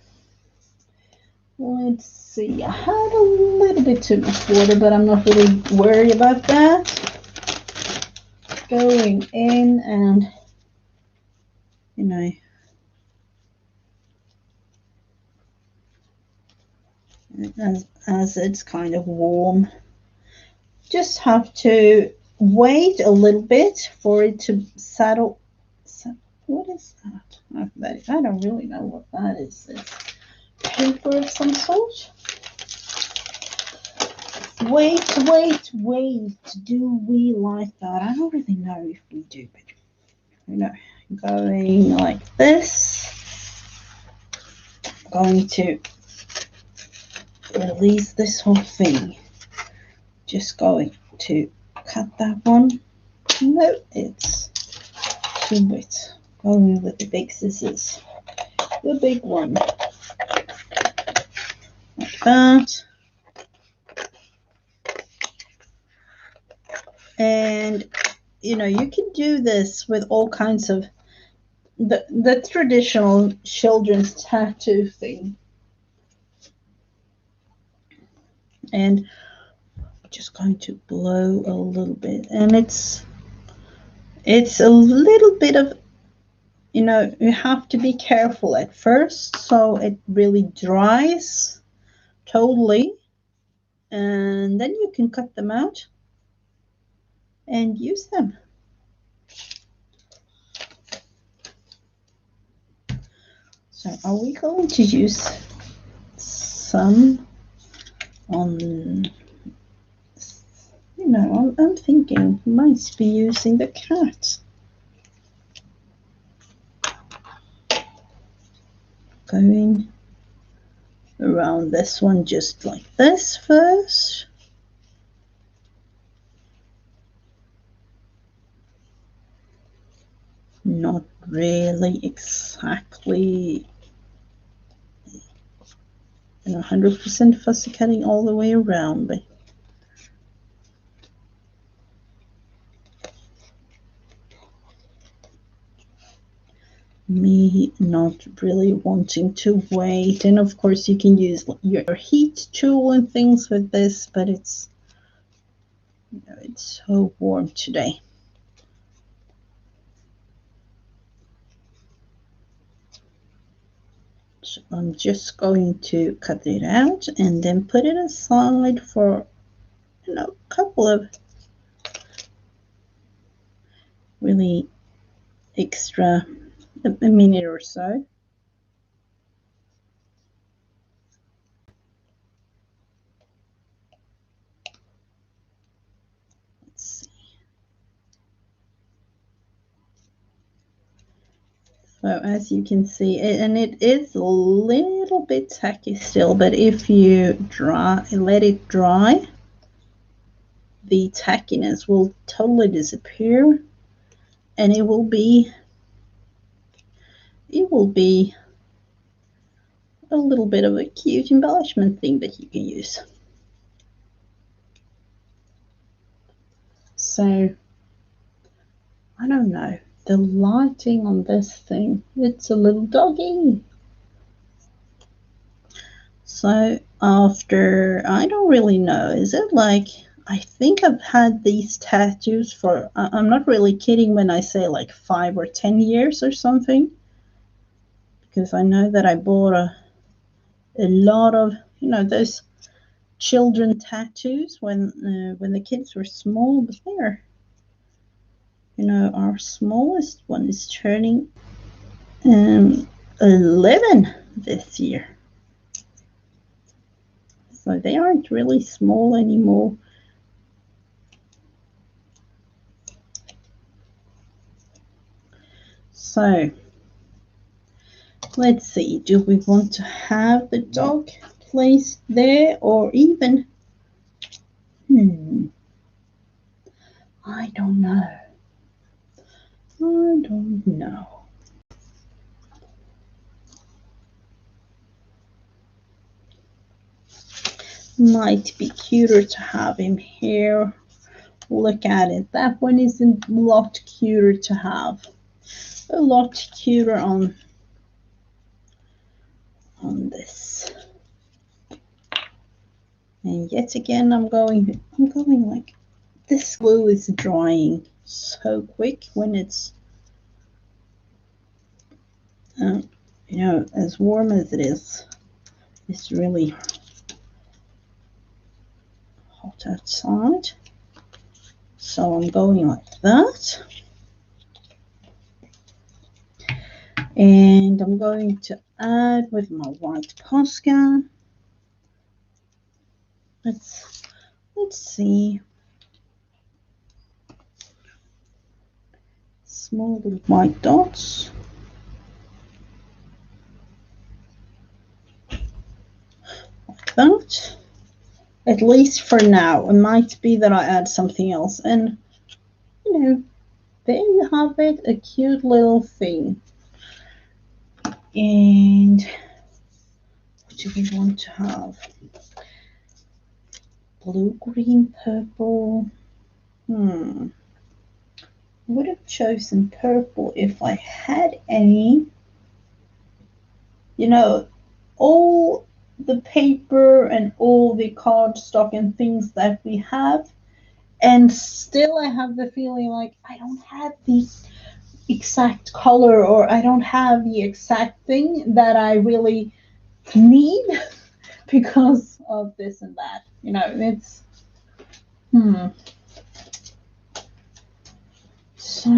let's see. I had a little bit too much water, but I'm not really worried about that. Going in, and you know, as it's kind of warm just have to wait a little bit for it to settle. What is that? I don't really know what that is. It's paper of some sort. Wait. Do we like that? I don't really know if we do, but you know, going like this. I'm going to release this whole thing. Just going to cut that one. No, it's too bit. Going with the big scissors. The big one. Like that. And you know, you can do this with all kinds of the traditional children's tattoo thing. And I'm just going to blow a little bit, and it's a little bit of, you know, you have to be careful at first so it really dries totally, and then you can cut them out and use them. So are we going to use some on, you know, I'm thinking might be using the cat. Going around this one just like this first. Not really exactly 100% fussy cutting all the way around, but me not really wanting to wait. And of course you can use your heat tool and things with this, but it's, you know, it's so warm today. So I'm just going to cut it out and then put it aside for, you know, a couple of really extra, a minute or so. Let's see. So as you can see, and it is a little bit tacky still, but if you let it dry, the tackiness will totally disappear, and it will be a little bit of a cute embellishment thing that you can use. So I don't know, the lighting on this thing, it's a little doggy. So after, I don't really know, is it like, I think I've had these tattoos for, I'm not really kidding when I say like 5 or 10 years or something, because I know that I bought a lot of, you know, those children tattoos when the kids were small. But there, you know, our smallest one is turning 11 this year, so they aren't really small anymore. So let's see, do we want to have the dog placed there, or even, I don't know. Might be cuter to have him here. Look at it. That one is a lot cuter to have. A lot cuter on this. And yet again, I'm going like, this glue is drying so quick when it's, you know, as warm as it is. It's really hot outside. So I'm going like that. And I'm going to add with my white Posca. Let's see. Small little white dots. Like that. At least for now. It might be that I add something else. And, you know, there you have it. A cute little thing. And what do we want to have? Blue, green, purple. I would have chosen purple if I had any. You know, all the paper and all the cardstock and things that we have, and still I have the feeling like I don't have the exact color, or I don't have the exact thing that I really need because of this and that. You know, it's so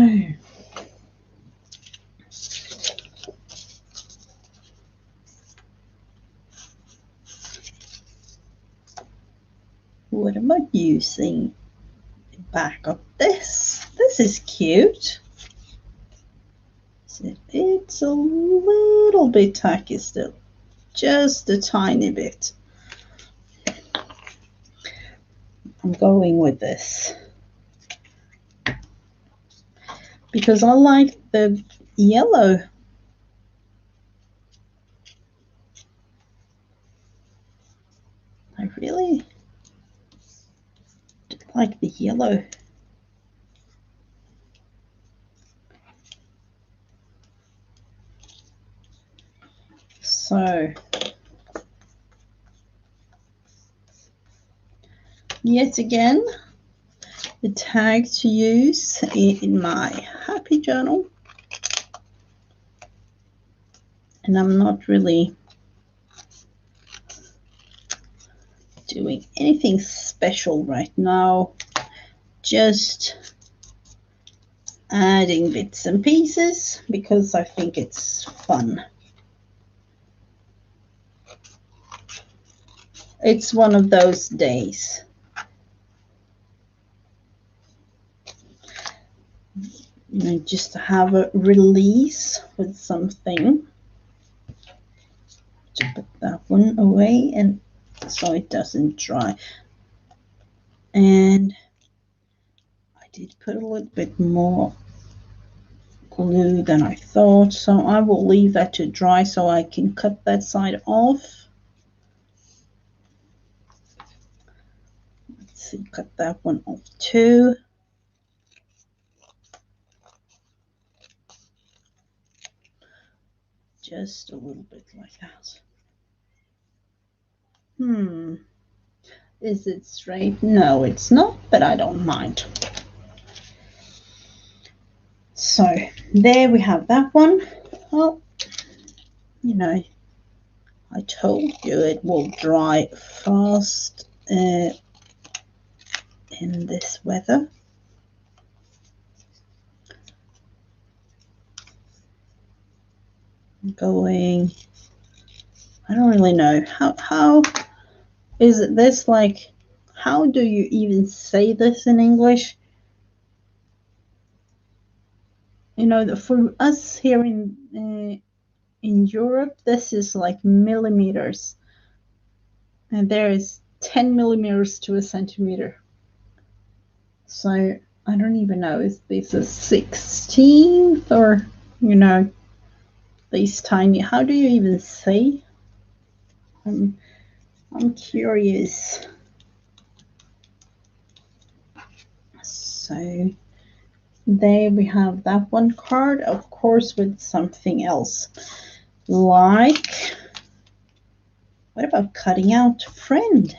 what am I using? Back of this. This is cute. It's a little bit tacky still, just a tiny bit. I'm going with this because I like the yellow. I really like the yellow. So yet again, the tag to use in my happy journal, and I'm not really doing anything special right now, just adding bits and pieces because I think it's fun. It's one of those days. Just to have a release with something. To put that one away and so it doesn't dry. And I did put a little bit more glue than I thought, so I will leave that to dry so I can cut that side off. Let's see, cut that one off too. Just a little bit like that. Is it straight? No, it's not, but I don't mind. So there we have that one. Well, you know, I told you it will dry fast in this weather. Going, I don't really know how is it this, like, how do you even say this in English? You know, for us here in Europe, this is like millimeters, and there is 10 millimeters to a centimeter. So I don't even know, is this a 16th, or, you know, these tiny, how do you even say? I'm curious. So there we have that one card, of course, with something else. Like, what about cutting out friend?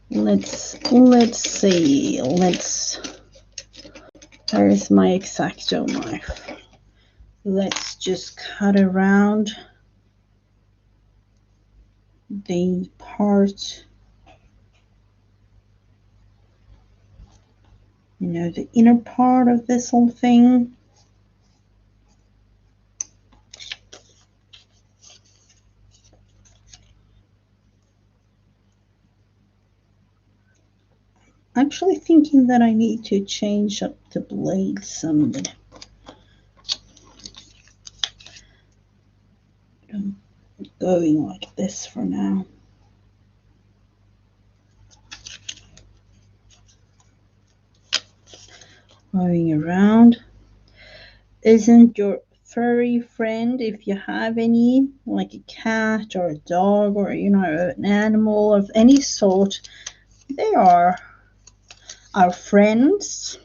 Let's see. There's my X-Acto knife. Let's just cut around the part you know, the inner part of this whole thing. Actually thinking that I need to change up the blade some. I'm going like this for now. Going around. Isn't your furry friend, if you have any, like a cat or a dog or, you know, an animal of any sort, they are our friends.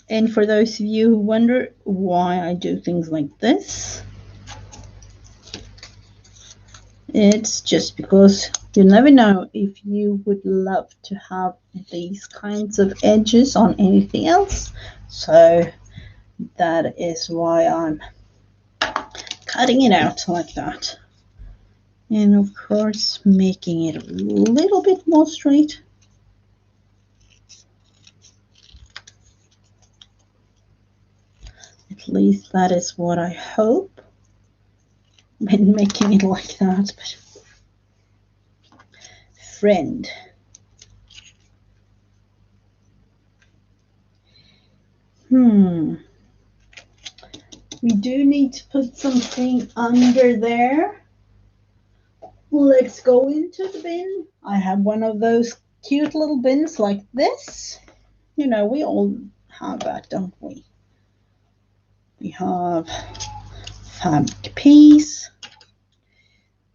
And for those of you who wonder why I do things like this, it's just because you never know if you would love to have these kinds of edges on anything else. So that is why I'm cutting it out like that. And of course, making it a little bit more straight. At least that is what I hope when making it like that. But friend. We do need to put something under there. Let's go into the bin. I have one of those cute little bins like this. You know, we all have that, don't we? We have fabric piece.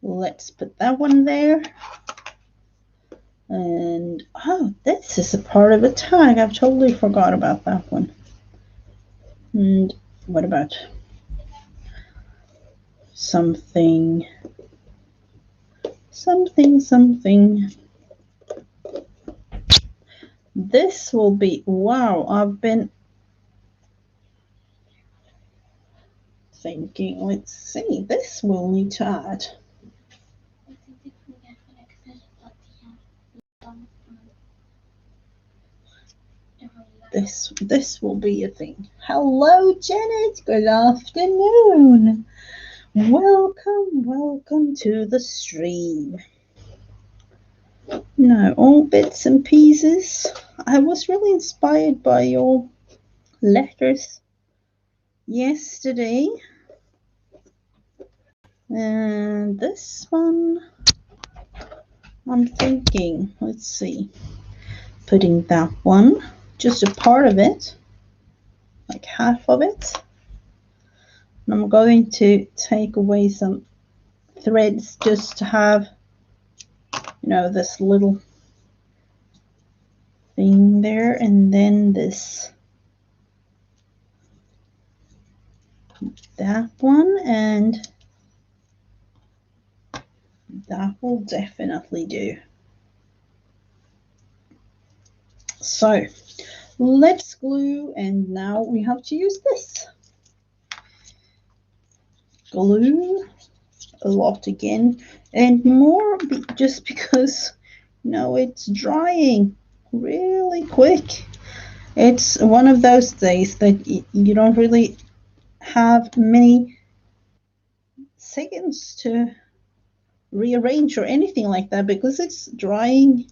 Let's put that one there. And oh, this is a part of a tag. I've totally forgot about that one. And what about something? This will be, wow, I've been thinking, let's see, this will need to add. This will be a thing. Hello, Janet. Good afternoon. Welcome to the stream. No, all bits and pieces. I was really inspired by your letters yesterday. And this one, I'm thinking, let's see, putting that one, just a part of it, like half of it. And I'm going to take away some threads just to have, you know, this little thing there, and then that one, and that will definitely do. So let's glue, and now we have to use this. Glue a lot again, and more just because, you know, it's drying really quick. It's one of those days that you don't really have many seconds to rearrange or anything like that because it's drying.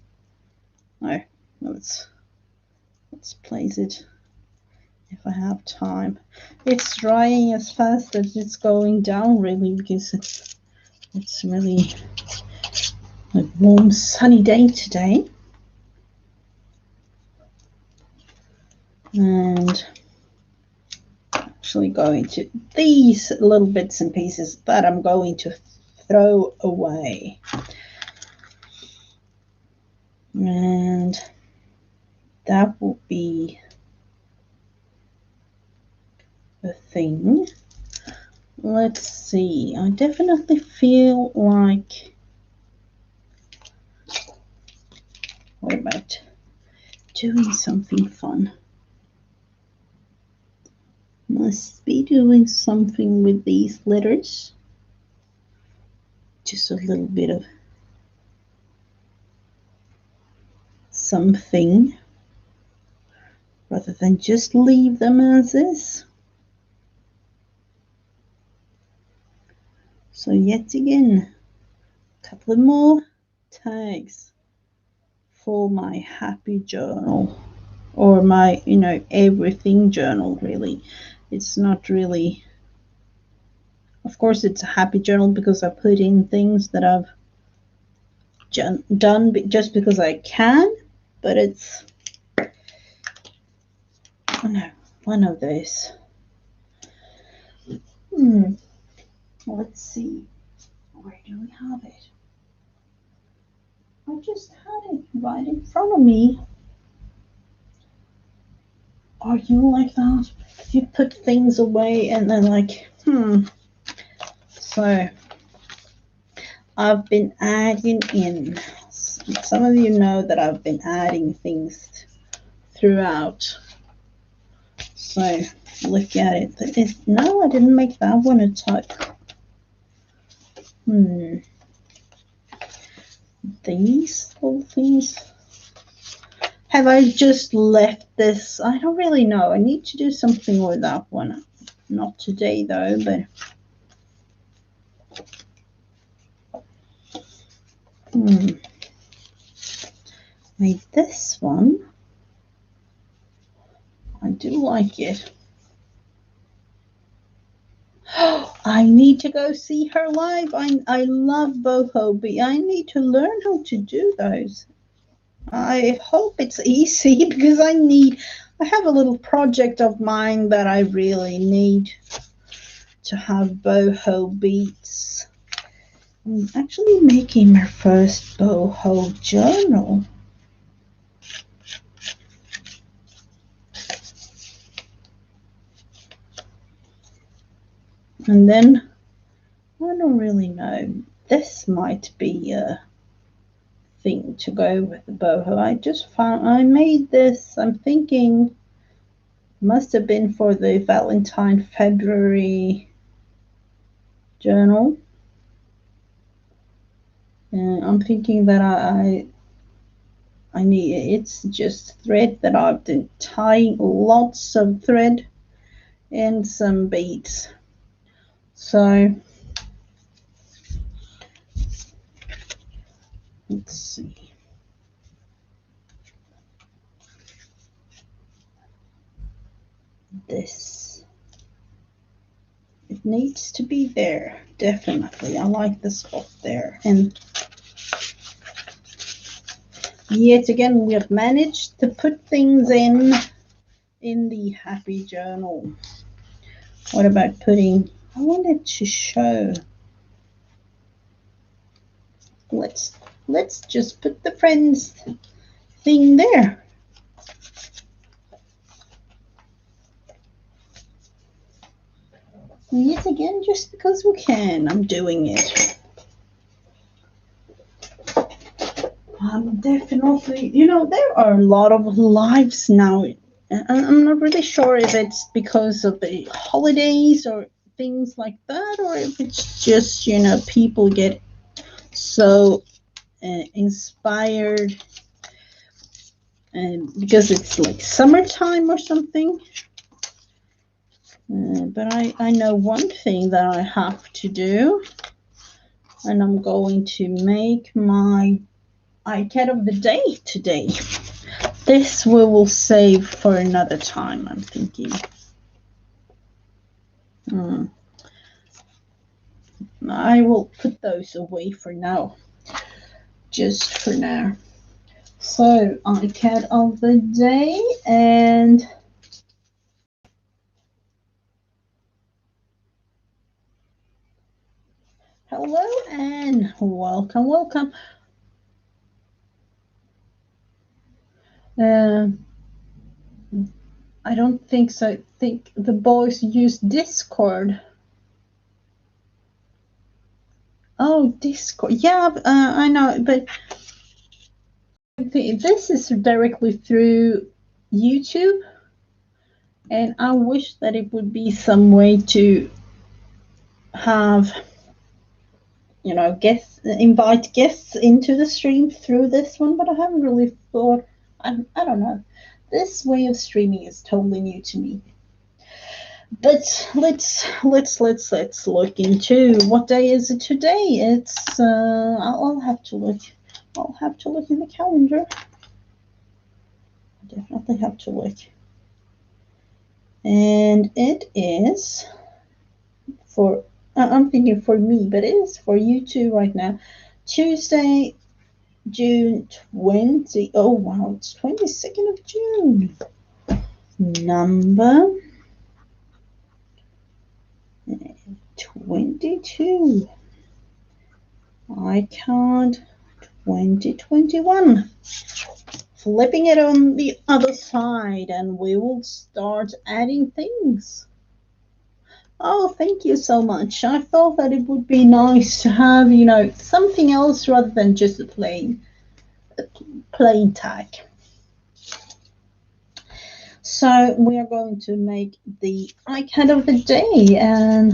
No, let's place it if I have time. It's drying as fast as it's going down, really, because it's really a warm sunny day today. And actually going to these little bits and pieces that I'm going to throw away. And that will be the thing. Let's see. I definitely feel like, what about doing something fun? Must be doing something with these letters. Just a little bit of something rather than just leave them as is. So yet again, a couple of more tags for my happy journal, or my, everything journal, really. It's not really, of course it's a happy journal because I put in things that I've done just because I can, but it's, one of those. Let's see, where do we have it? I just had it right in front of me. Are you like that? You put things away and then like, So I've been adding in. Some of you know that I've been adding things throughout. So look at it. No, I didn't make that one a type. These little things. Have I just left this? I don't really know. I need to do something with that one. Not today though, but made this one. I do like it. I need to go see her live. I love boho, but I need to learn how to do those. I hope it's easy because I have a little project of mine that I really need to have boho beats. I'm actually making my first boho journal. And then, I don't really know, this might be a thing to go with the boho. I made this, I'm thinking, must have been for the Valentine February journal. And I'm thinking that I need, it's just thread that I've been tying, lots of thread and some beads. So let's see. This, it needs to be there, definitely. I like the spot there. And yet again, we have managed to put things in the happy journal. What about putting, I wanted to show, let's just put the friends thing there. Yet again, just because we can, I'm doing it. I'm definitely, there are a lot of lives now. I'm not really sure if it's because of the holidays or things like that, or if it's just, people get so inspired because it's like summertime or something. But I know one thing that I have to do, and I'm going to make my iCat of the day today. This we will save for another time, I'm thinking. I will put those away for now. Just for now. So, iCat of the day, and hello and welcome. I don't think so. I think the boys use Discord. Oh, Discord. Yeah, I know, but this is directly through YouTube, and I wish that it would be some way to have, invite guests into the stream through this one, but I haven't really thought I don't know. This way of streaming is totally new to me. But let's look into what day is it today. It's I'll have to look. I'll have to look in the calendar. I definitely have to look. And it is for I'm thinking for me, but it is for you too right now. Tuesday, June 20. Oh wow, it's 22nd of June. Number 22. I card 2021. Flipping it on the other side, and we will start adding things. Oh, thank you so much. I thought that it would be nice to have, you know, something else rather than just a plain tag. So we are going to make the icon of the day, and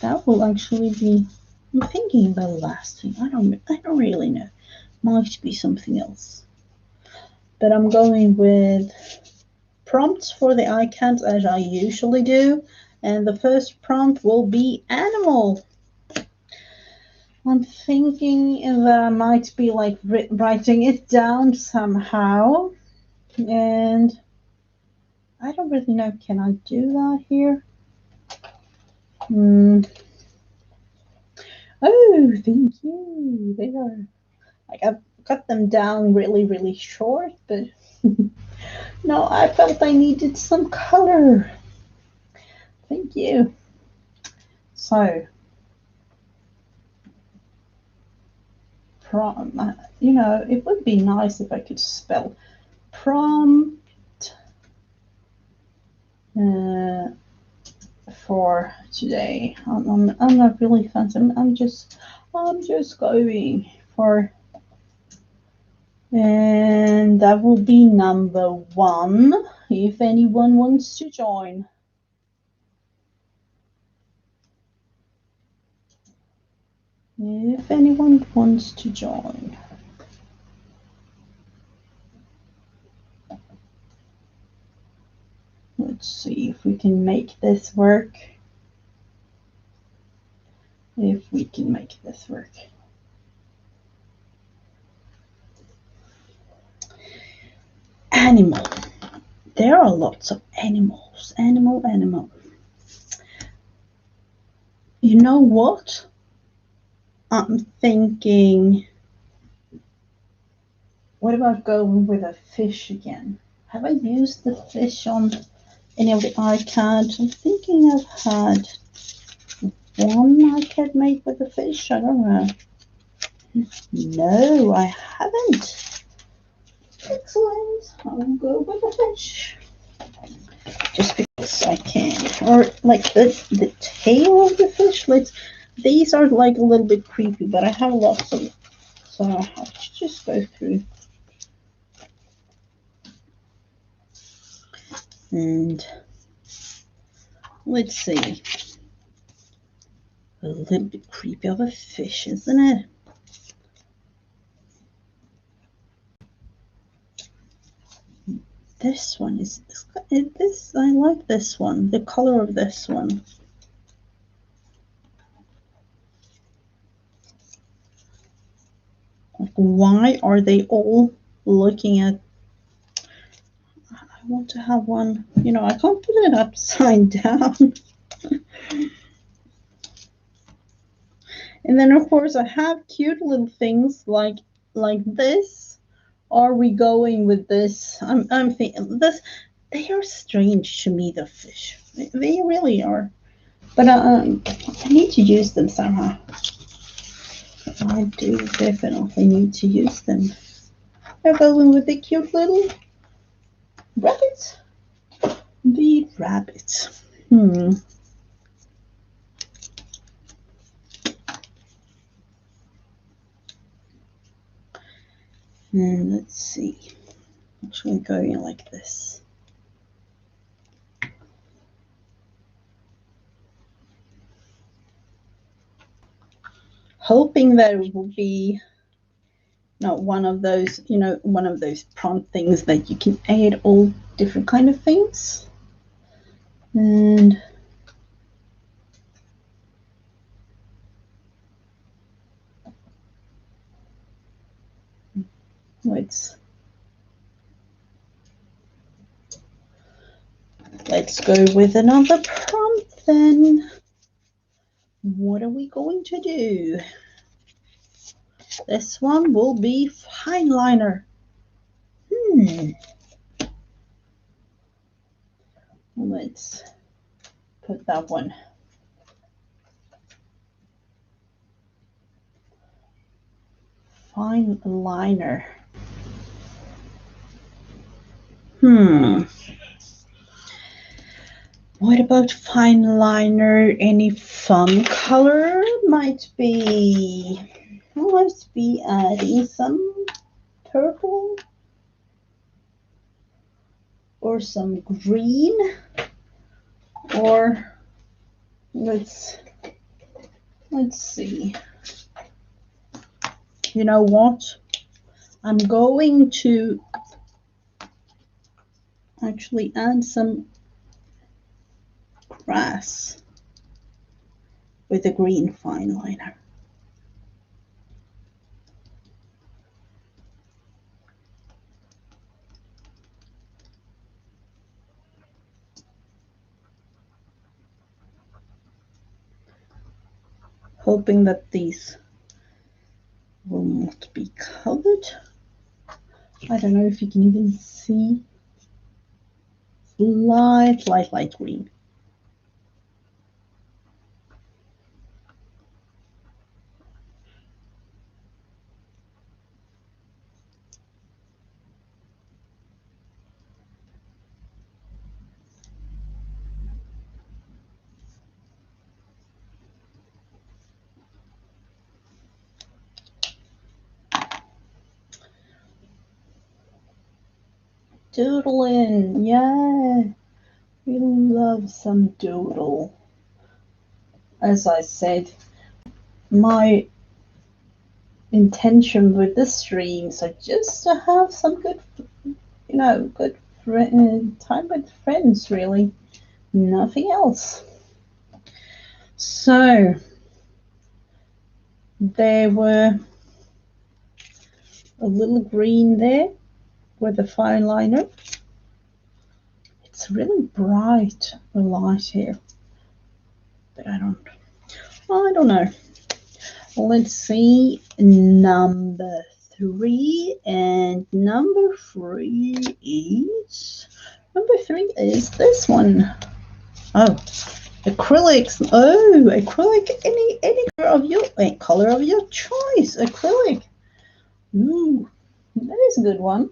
that will actually be. I'm thinking about the last thing. I don't really know. Might be something else. But I'm going with prompts for the icons as I usually do, and the first prompt will be animal. I'm thinking that I might be like writing it down somehow, and I don't really know. Can I do that here? Oh, thank you. They are like I've cut them down really short, but no, I felt I needed some color. Thank you. So, you know, it would be nice if I could spell prompt for today. I'm not really fancy. I'm just going for, and that will be number 1. If anyone wants to join. If anyone wants to join. Let's see if we can make this work. If we can make this work. Animal. There are lots of animals. Animal. You know what? I'm thinking, what about going with a fish again? Have I used the fish on any of the iCards? I'm thinking I've had one iCard made with a fish. I don't know. No, I haven't. Excellent. I'll go with the fish. Just because I can. Or like the tail of the fish. These are like a little bit creepy, but I have lots of them. So I have to just go through. And let's see. A little bit creepy of a fish, isn't it? This one is this. I like this one. The color of this one. Like, why are they all looking at? I want to have one. You know, I can't put it upside down. And then of course I have cute little things like this. Are we going with this? I'm thinking this. They are strange to me, the fish. They really are. But I need to use them somehow. I do definitely need to use them. They're going with the cute little rabbits. The rabbits. And let's see. Actually going like this. Hoping that it will be not one of those, you know, one of those prompt things that you can add all different kind of things. And let's go with another prompt then. What are we going to do? This one will be fine liner. Let's put that one. Fine liner. What about fine liner? Any fun color? Might be adding some purple or some green, or let's see. You know what? I'm going to actually add some grass with a green fine liner. Hoping that these will not be covered. I don't know if you can even see. Light green. Doodling, yeah, we love some doodle. As I said, my intention with the streams are just to have some good, good time with friends, really. Nothing else. So, there were a little green there with a fine liner. It's really bright light here, but I don't know. Let's see, number 3, and number 3 is this one. Oh, acrylics. Oh, acrylic. Any color of your choice. Acrylic. Ooh, that is a good one.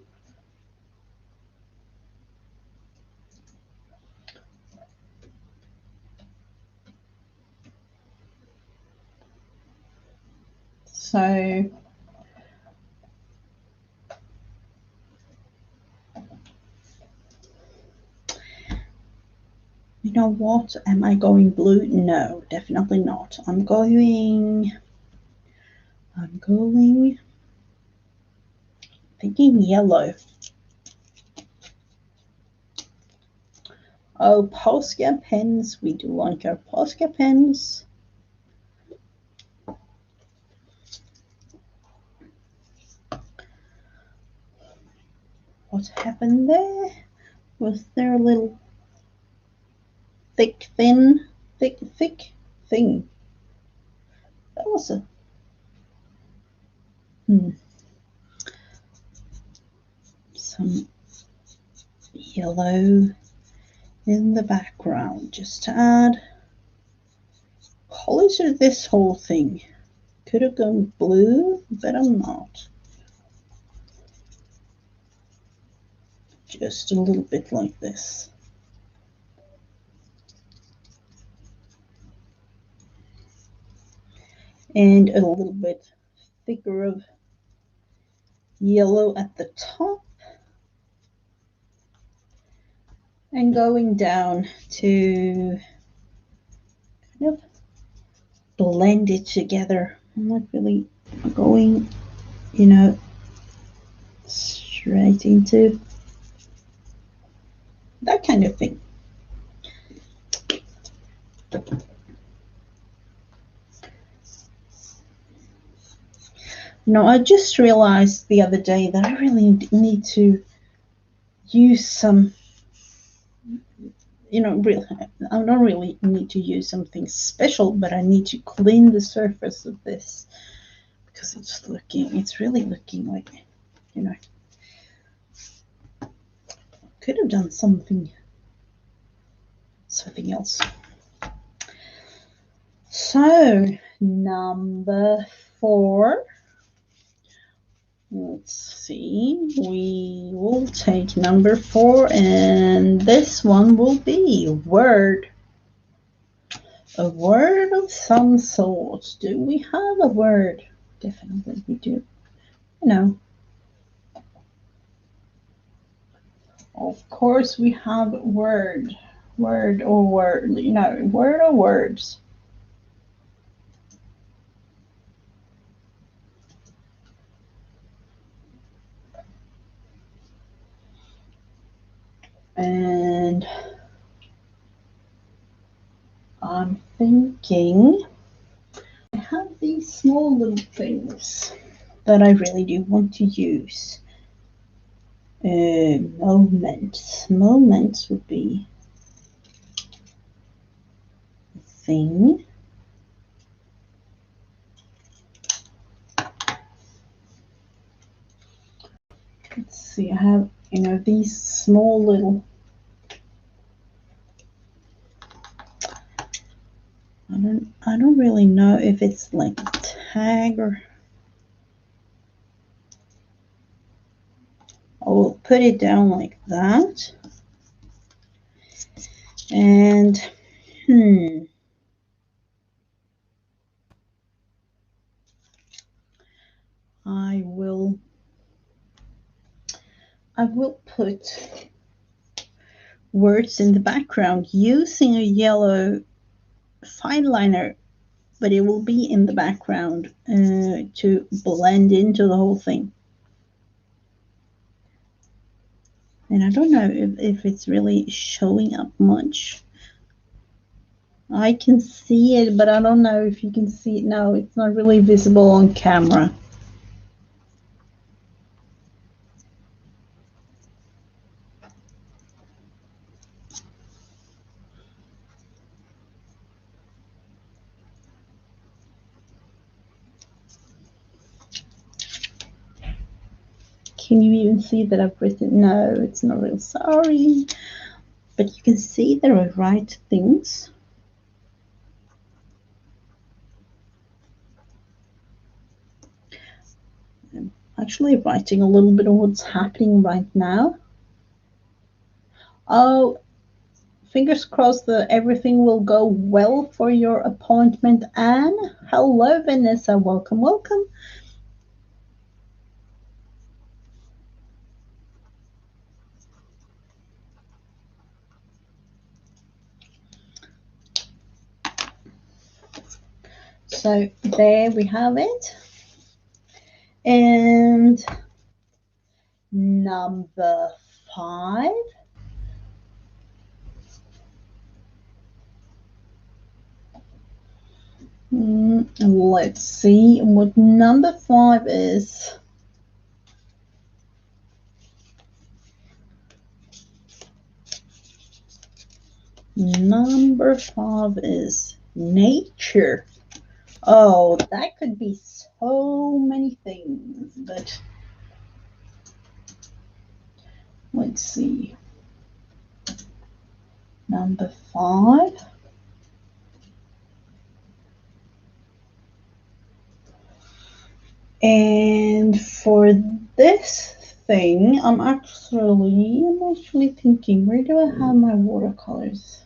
So, you know what? Am I going blue? No, definitely not. I'm going thinking yellow. Oh, Posca pens. We do like our Posca pens. What happened there? Was there a little thick thing? That was a some yellow in the background just to add color to this whole thing. Could have gone blue, but I'm not. Just a little bit like this. And a little bit thicker of yellow at the top. And going down to kind of blend it together. I'm not really going, straight into that kind of thing. No, I just realized the other day that I really need to use some, I don't really need to use something special, but I need to clean the surface of this because it's really looking like, could have done something else. So, number 4. Let's see. We will take number 4, and this one will be word. A word of some sort. Do we have a word? Definitely we do. Of course we have word. Word or word. Word or words. And I'm thinking I have these small little things that I really do want to use. Moments. Moments would be a thing. Let's see, I have, these small little, I don't really know if it's like a tag or, I will put it down like that. And, I will put words in the background using a yellow fine liner, but it will be in the background to blend into the whole thing. And I don't know if it's really showing up much. I can see it, but I don't know if you can see it. No, it's not really visible on camera. Can you even see that I've written? No, it's not real. Sorry. But you can see that I write things. I'm actually writing a little bit of what's happening right now. Oh, fingers crossed that everything will go well for your appointment, Anne. Hello, Vanessa. Welcome, welcome. So there we have it. And number 5. Let's see what number 5 is. Number 5 is nature. Oh, that could be so many things, but let's see. Number 5. And for this thing, I'm actually thinking, where do I have my watercolors?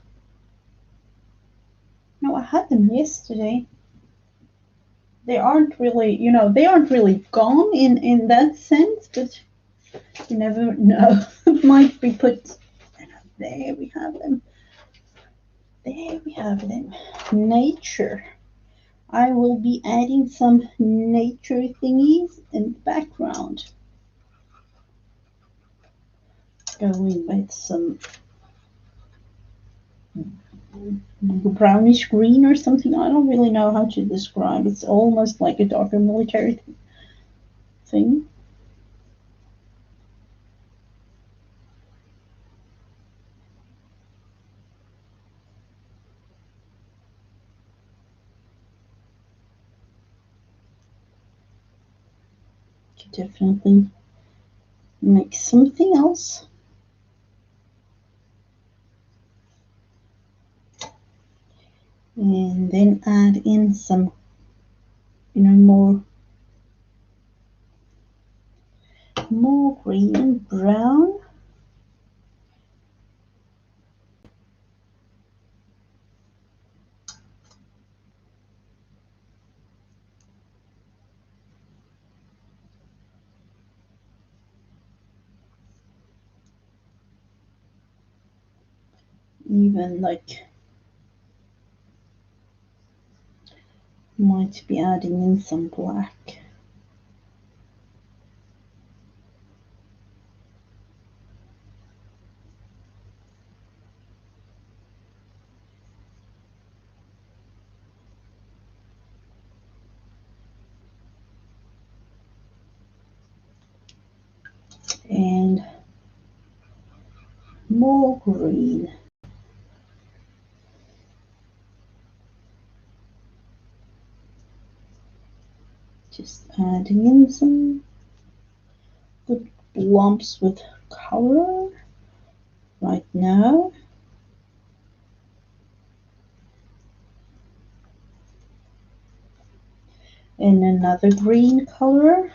No, I had them yesterday. They aren't really, they aren't really gone in that sense, but you never know. Might be put. There we have them. There we have them. Nature. I will be adding some nature thingies in the background. go in with some brownish green or something. I don't really know how to describe. It's almost like a darker military thing. Could definitely make something else. And then add in some, more green and brown. Even like might be adding in some black. And more green. Just adding in some good lumps with color right now. And another green color.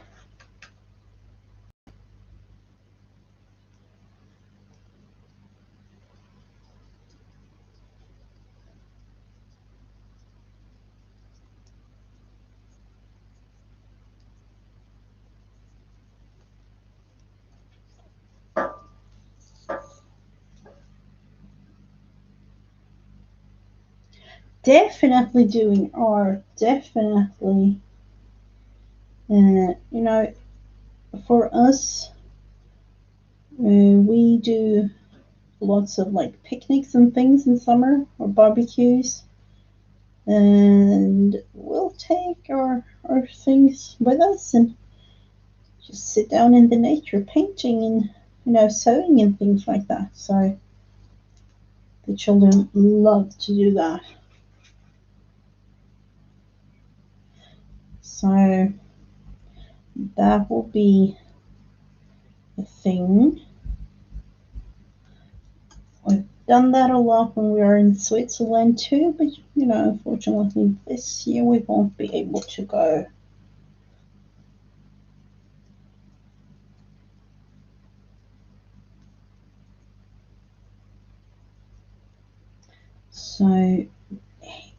Definitely doing art, definitely. For us, we do lots of like picnics and things in summer or barbecues, and we'll take our things with us and just sit down in the nature painting and sewing and things like that. So the children love to do that. So that will be a thing. We've done that a lot when we were in Switzerland too, but unfortunately this year we won't be able to go. So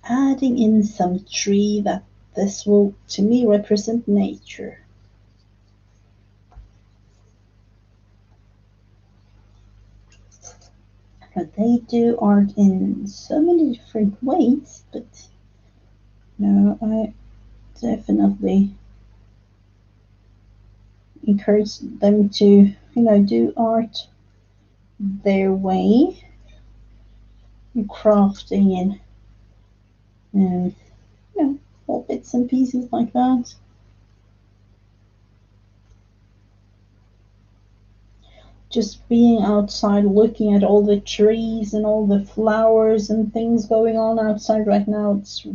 adding in some tree, that this will to me represent nature. But they do art in so many different ways, but I definitely encourage them to do art their way, crafting and all bits and pieces like that. Just being outside looking at all the trees and all the flowers and things going on outside right now, it's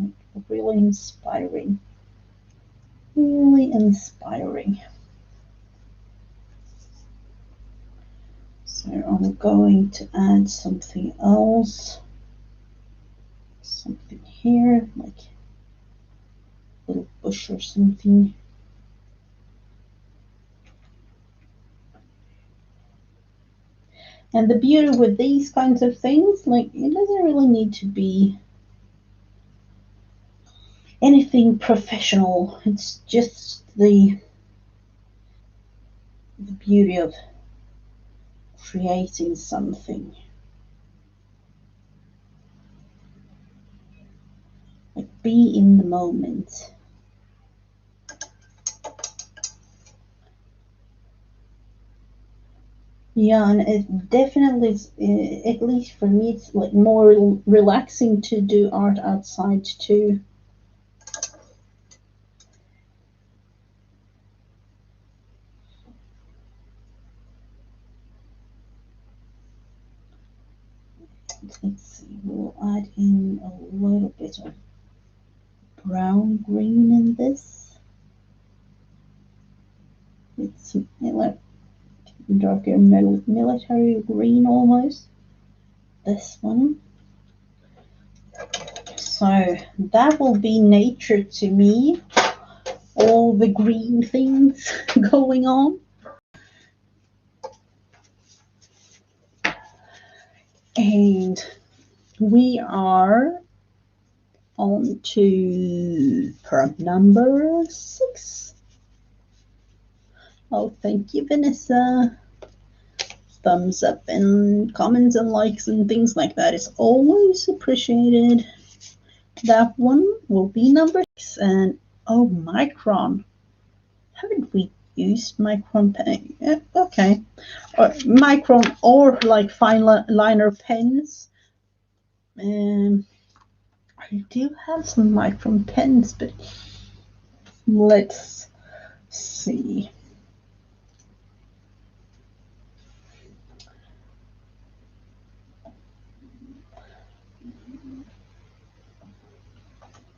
really inspiring. Really inspiring. So I'm going to add something else. Something here, like a little bush or something. And the beauty with these kinds of things, like it doesn't really need to be anything professional. It's just the beauty of creating something. Like be in the moment. Yeah, and it definitely is, at least for me, it's like more relaxing to do art outside too. Let's see, we'll add in a little bit of brown green in this. It's like darker military green almost. This one. So that will be nature to me. All the green things going on. And we are on to prompt number 6. Oh, thank you, Vanessa. Thumbs up and comments and likes and things like that is always appreciated. That one will be number 6. And oh, Micron. Haven't we used Micron pen? Yeah, okay. Or Micron or like fine liner pens. I do have some Micron pens, but let's see.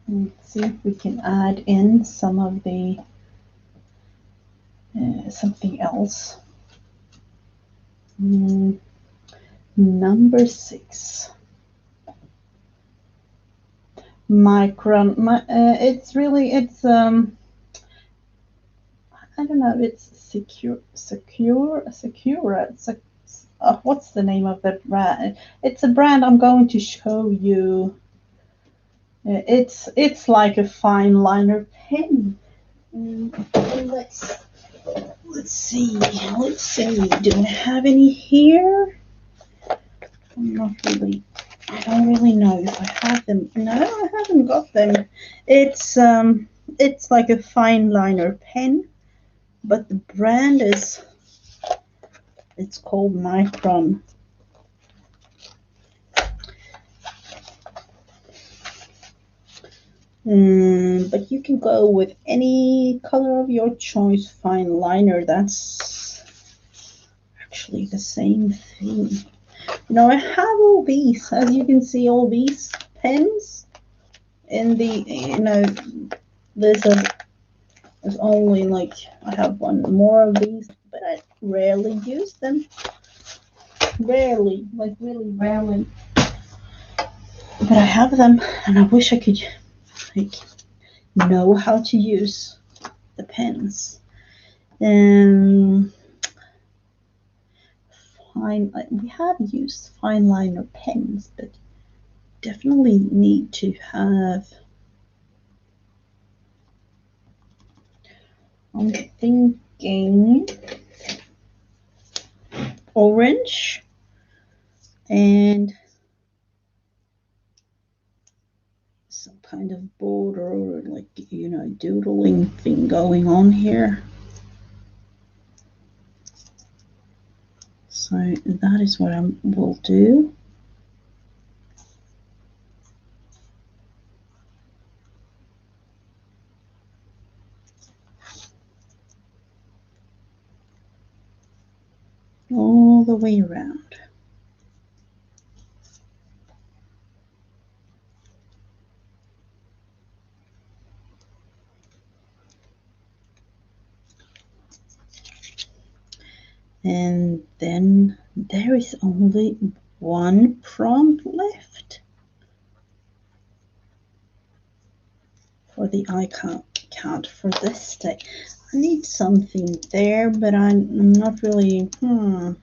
Let's see if we can add in some of the something else. Number 6. Micron. It's really, it's I don't know. It's secure. What's the name of that brand? It's a brand I'm going to show you. It's like a fine liner pen. Let's see. Let's see. Do I have any here? I'm not really. I don't really know if I have them. No, I haven't got them. It's like a fine liner pen, but the brand is. It's called Micron. But you can go with any color of your choice. Fine liner. That's actually the same thing. You know, I have all these. As you can see, all these pens in the, you know, there's only like, I have one more of these, but I rarely use them. Rarely, like really rarely. But I have them, and I wish I could like know how to use the pens. We have used fine liner pens, but definitely need to have. I'm thinking orange and some kind of border or like, you know, doodling thing going on here. So that is what I will do. All the way around. And then there is only one prompt left for the eye count for this day. I need something there, but I'm not really, you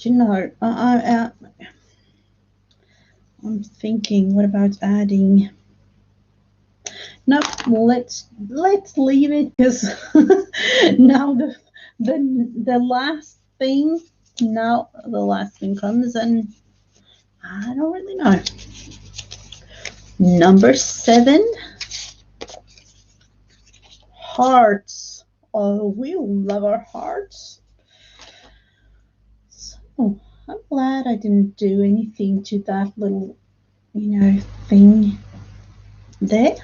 know, I'm thinking, what about adding? No, let's leave it, because now the last thing, comes, and I don't really know. Number 7, hearts Oh, we love our hearts. So I'm glad I didn't do anything to that little, thing there,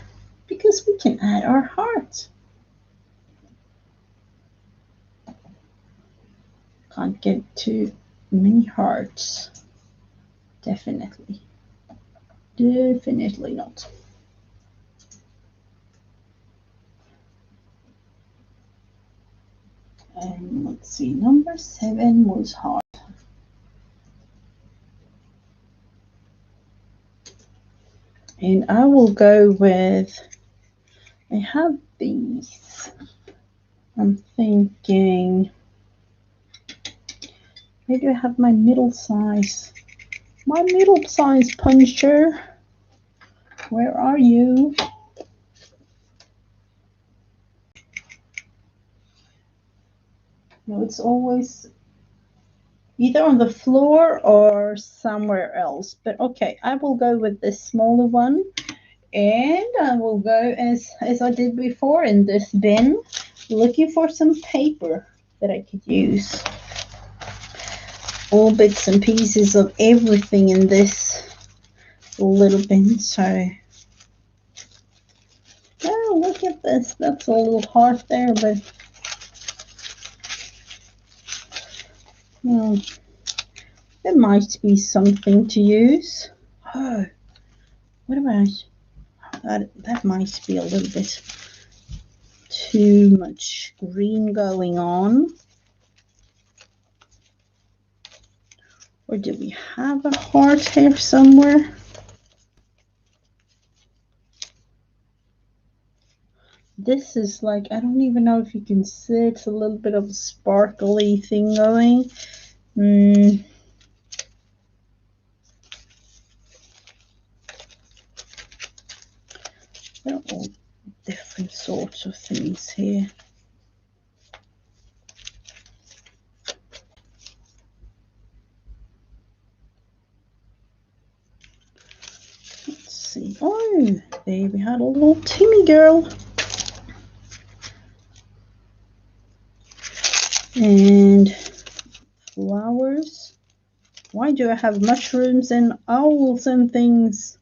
because we can add our hearts. Can't get too many hearts. Definitely. Definitely not. And let's see, number 7 was heart. And I will go with, I have these. I'm thinking, maybe I have my middle size puncher. Where are you? No, it's always either on the floor or somewhere else. But okay, I will go with this smaller one. And I will go as I did before in this bin, looking for some paper that I could use. All bits and pieces of everything in this little bin. So, oh, look at this. That's a little heart there, but there might be something to use. Oh, what about that? Might be a little bit too much green going on. Or do we have a heart here somewhere? This is like, I don't even know if you can see, it's a little bit of a sparkly thing going. There are all different sorts of things here. Let's see. Oh, there we had a little Timmy girl. And flowers. Why do I have mushrooms and owls and things?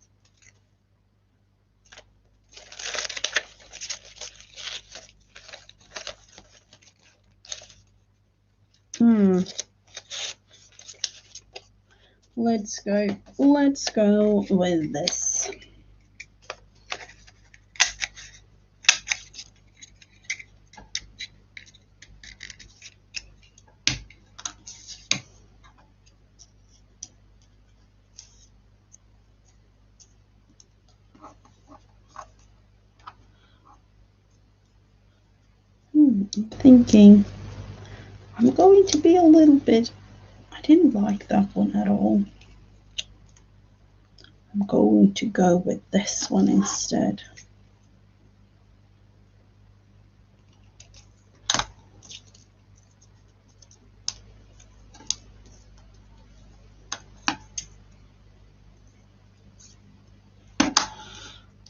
Let's go with this. I'm thinking I'm going to be a little bit, I didn't like that one at all. I'm going to go with this one instead.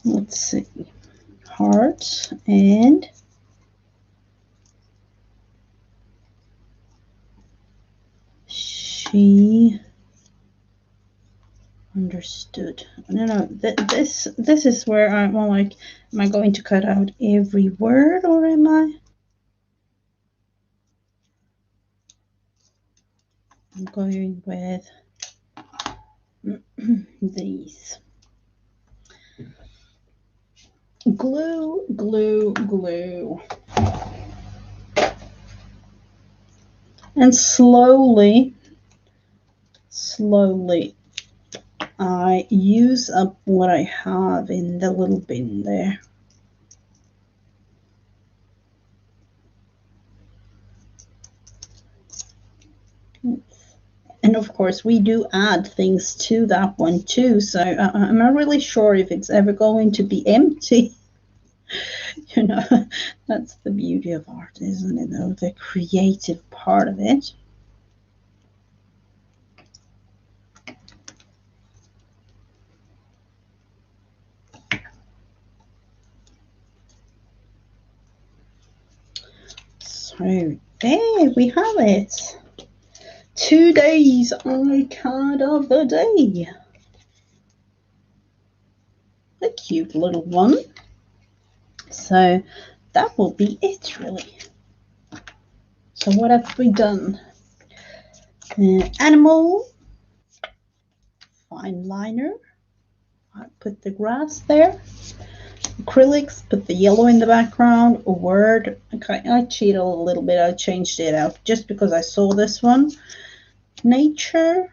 Let's see. Heart and she understood. No. This is where I'm like, am I going to cut out every word or am I? I'm going with these. Glue, glue, glue. And slowly, I use up what I have in the little bin there. And of course, we do add things to that one too. So I'm not really sure if it's ever going to be empty. That's the beauty of art, isn't it? Though, the creative part of it. So there we have it. Today's iCard of the day. A cute little one. So that will be it, really. So what have we done? Animal, fine liner. I put the grass there. Acrylics, put the yellow in the background. A word. Okay, I cheated a little bit. I changed it out just because I saw this one. Nature.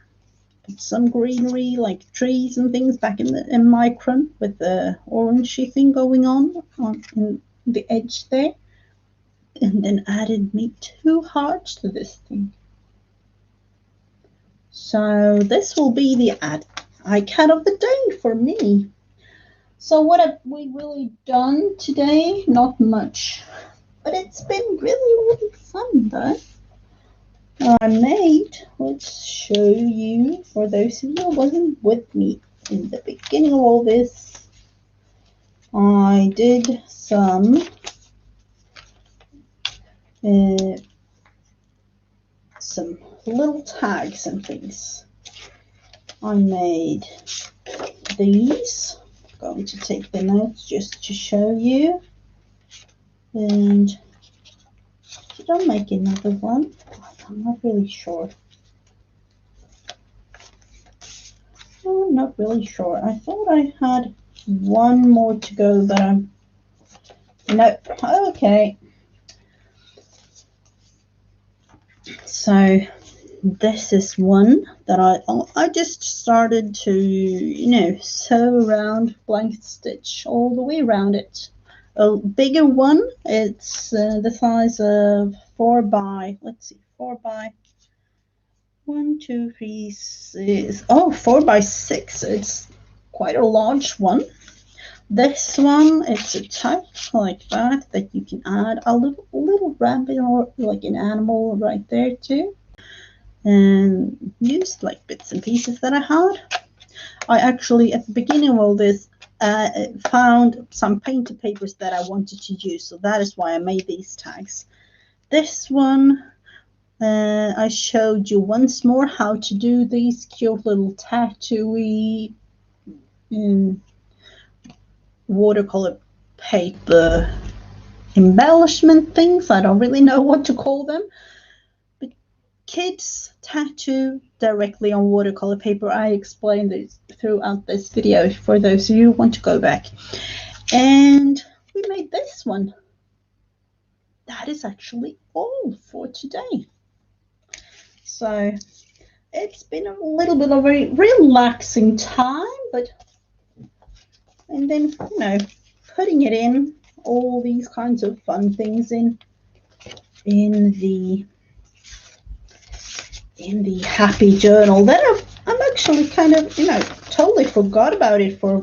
Put some greenery like trees and things back in micron with the orangey thing going on in the edge there. And then added me 2 hearts to this thing. So this will be the iCard of the day for me. So what have we really done today? Not much, but it's been really fun though. I made, let's show you, for those of you who wasn't with me in the beginning of all this, I did some little tags and things. I made these. I'm going to take them out just to show you. And did I make another one? I'm not really sure. I'm not really sure. I thought I had one more to go, but I'm no. Okay. So this is one that I just started to sew around, blanket stitch all the way around it. A bigger one, it's the size of 4 by 1, 2, 3, 6. Oh, 4 by 6. It's quite a large one. This one, it's a type like that you can add a little rabbit or like an animal right there too. And used like bits and pieces that I had. I actually, at the beginning of all this, found some painted papers that I wanted to use, so that is why I made these tags. This one, I showed you once more how to do these cute little tattooy watercolor paper embellishment things. I don't really know what to call them. But kids tattoo directly on watercolor paper. I explained this throughout this video for those of you who want to go back. And we made this one. That is actually all for today. So it's been a little bit of a relaxing time, and then putting it in all these kinds of fun things in the happy journal that I'm actually kind of totally forgot about it for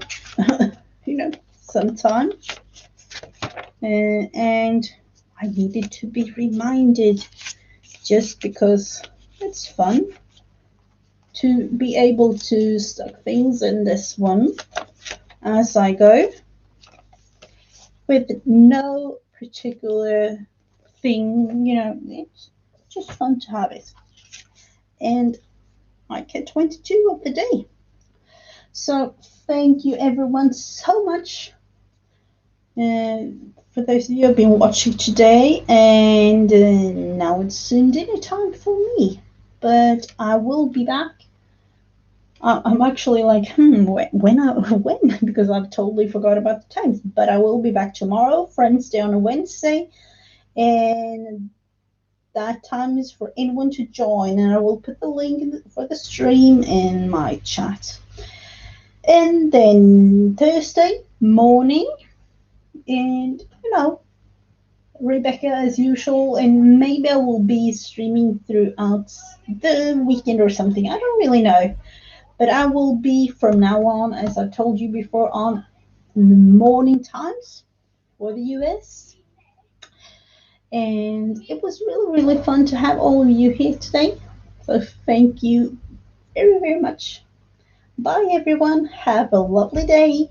some time, and I needed to be reminded, just because it's fun to be able to stuck things in this one as I go with no particular thing. It's just fun to have it. And iCard 22 of the day. So thank you everyone so much for those of you who have been watching today. And now it's soon dinner time for me, but I will be back. I'm actually like, when? Because I've totally forgot about the times. But I will be back tomorrow, Friends Day on a Wednesday, and that time is for anyone to join. And I will put the link for the stream in my chat. And then Thursday morning, and Rebecca as usual, and maybe I will be streaming throughout the weekend or something. I don't really know. But I will be from now on, as I told you before, on morning times for the US. And it was really fun to have all of you here today. So thank you very much. Bye everyone. Have a lovely day.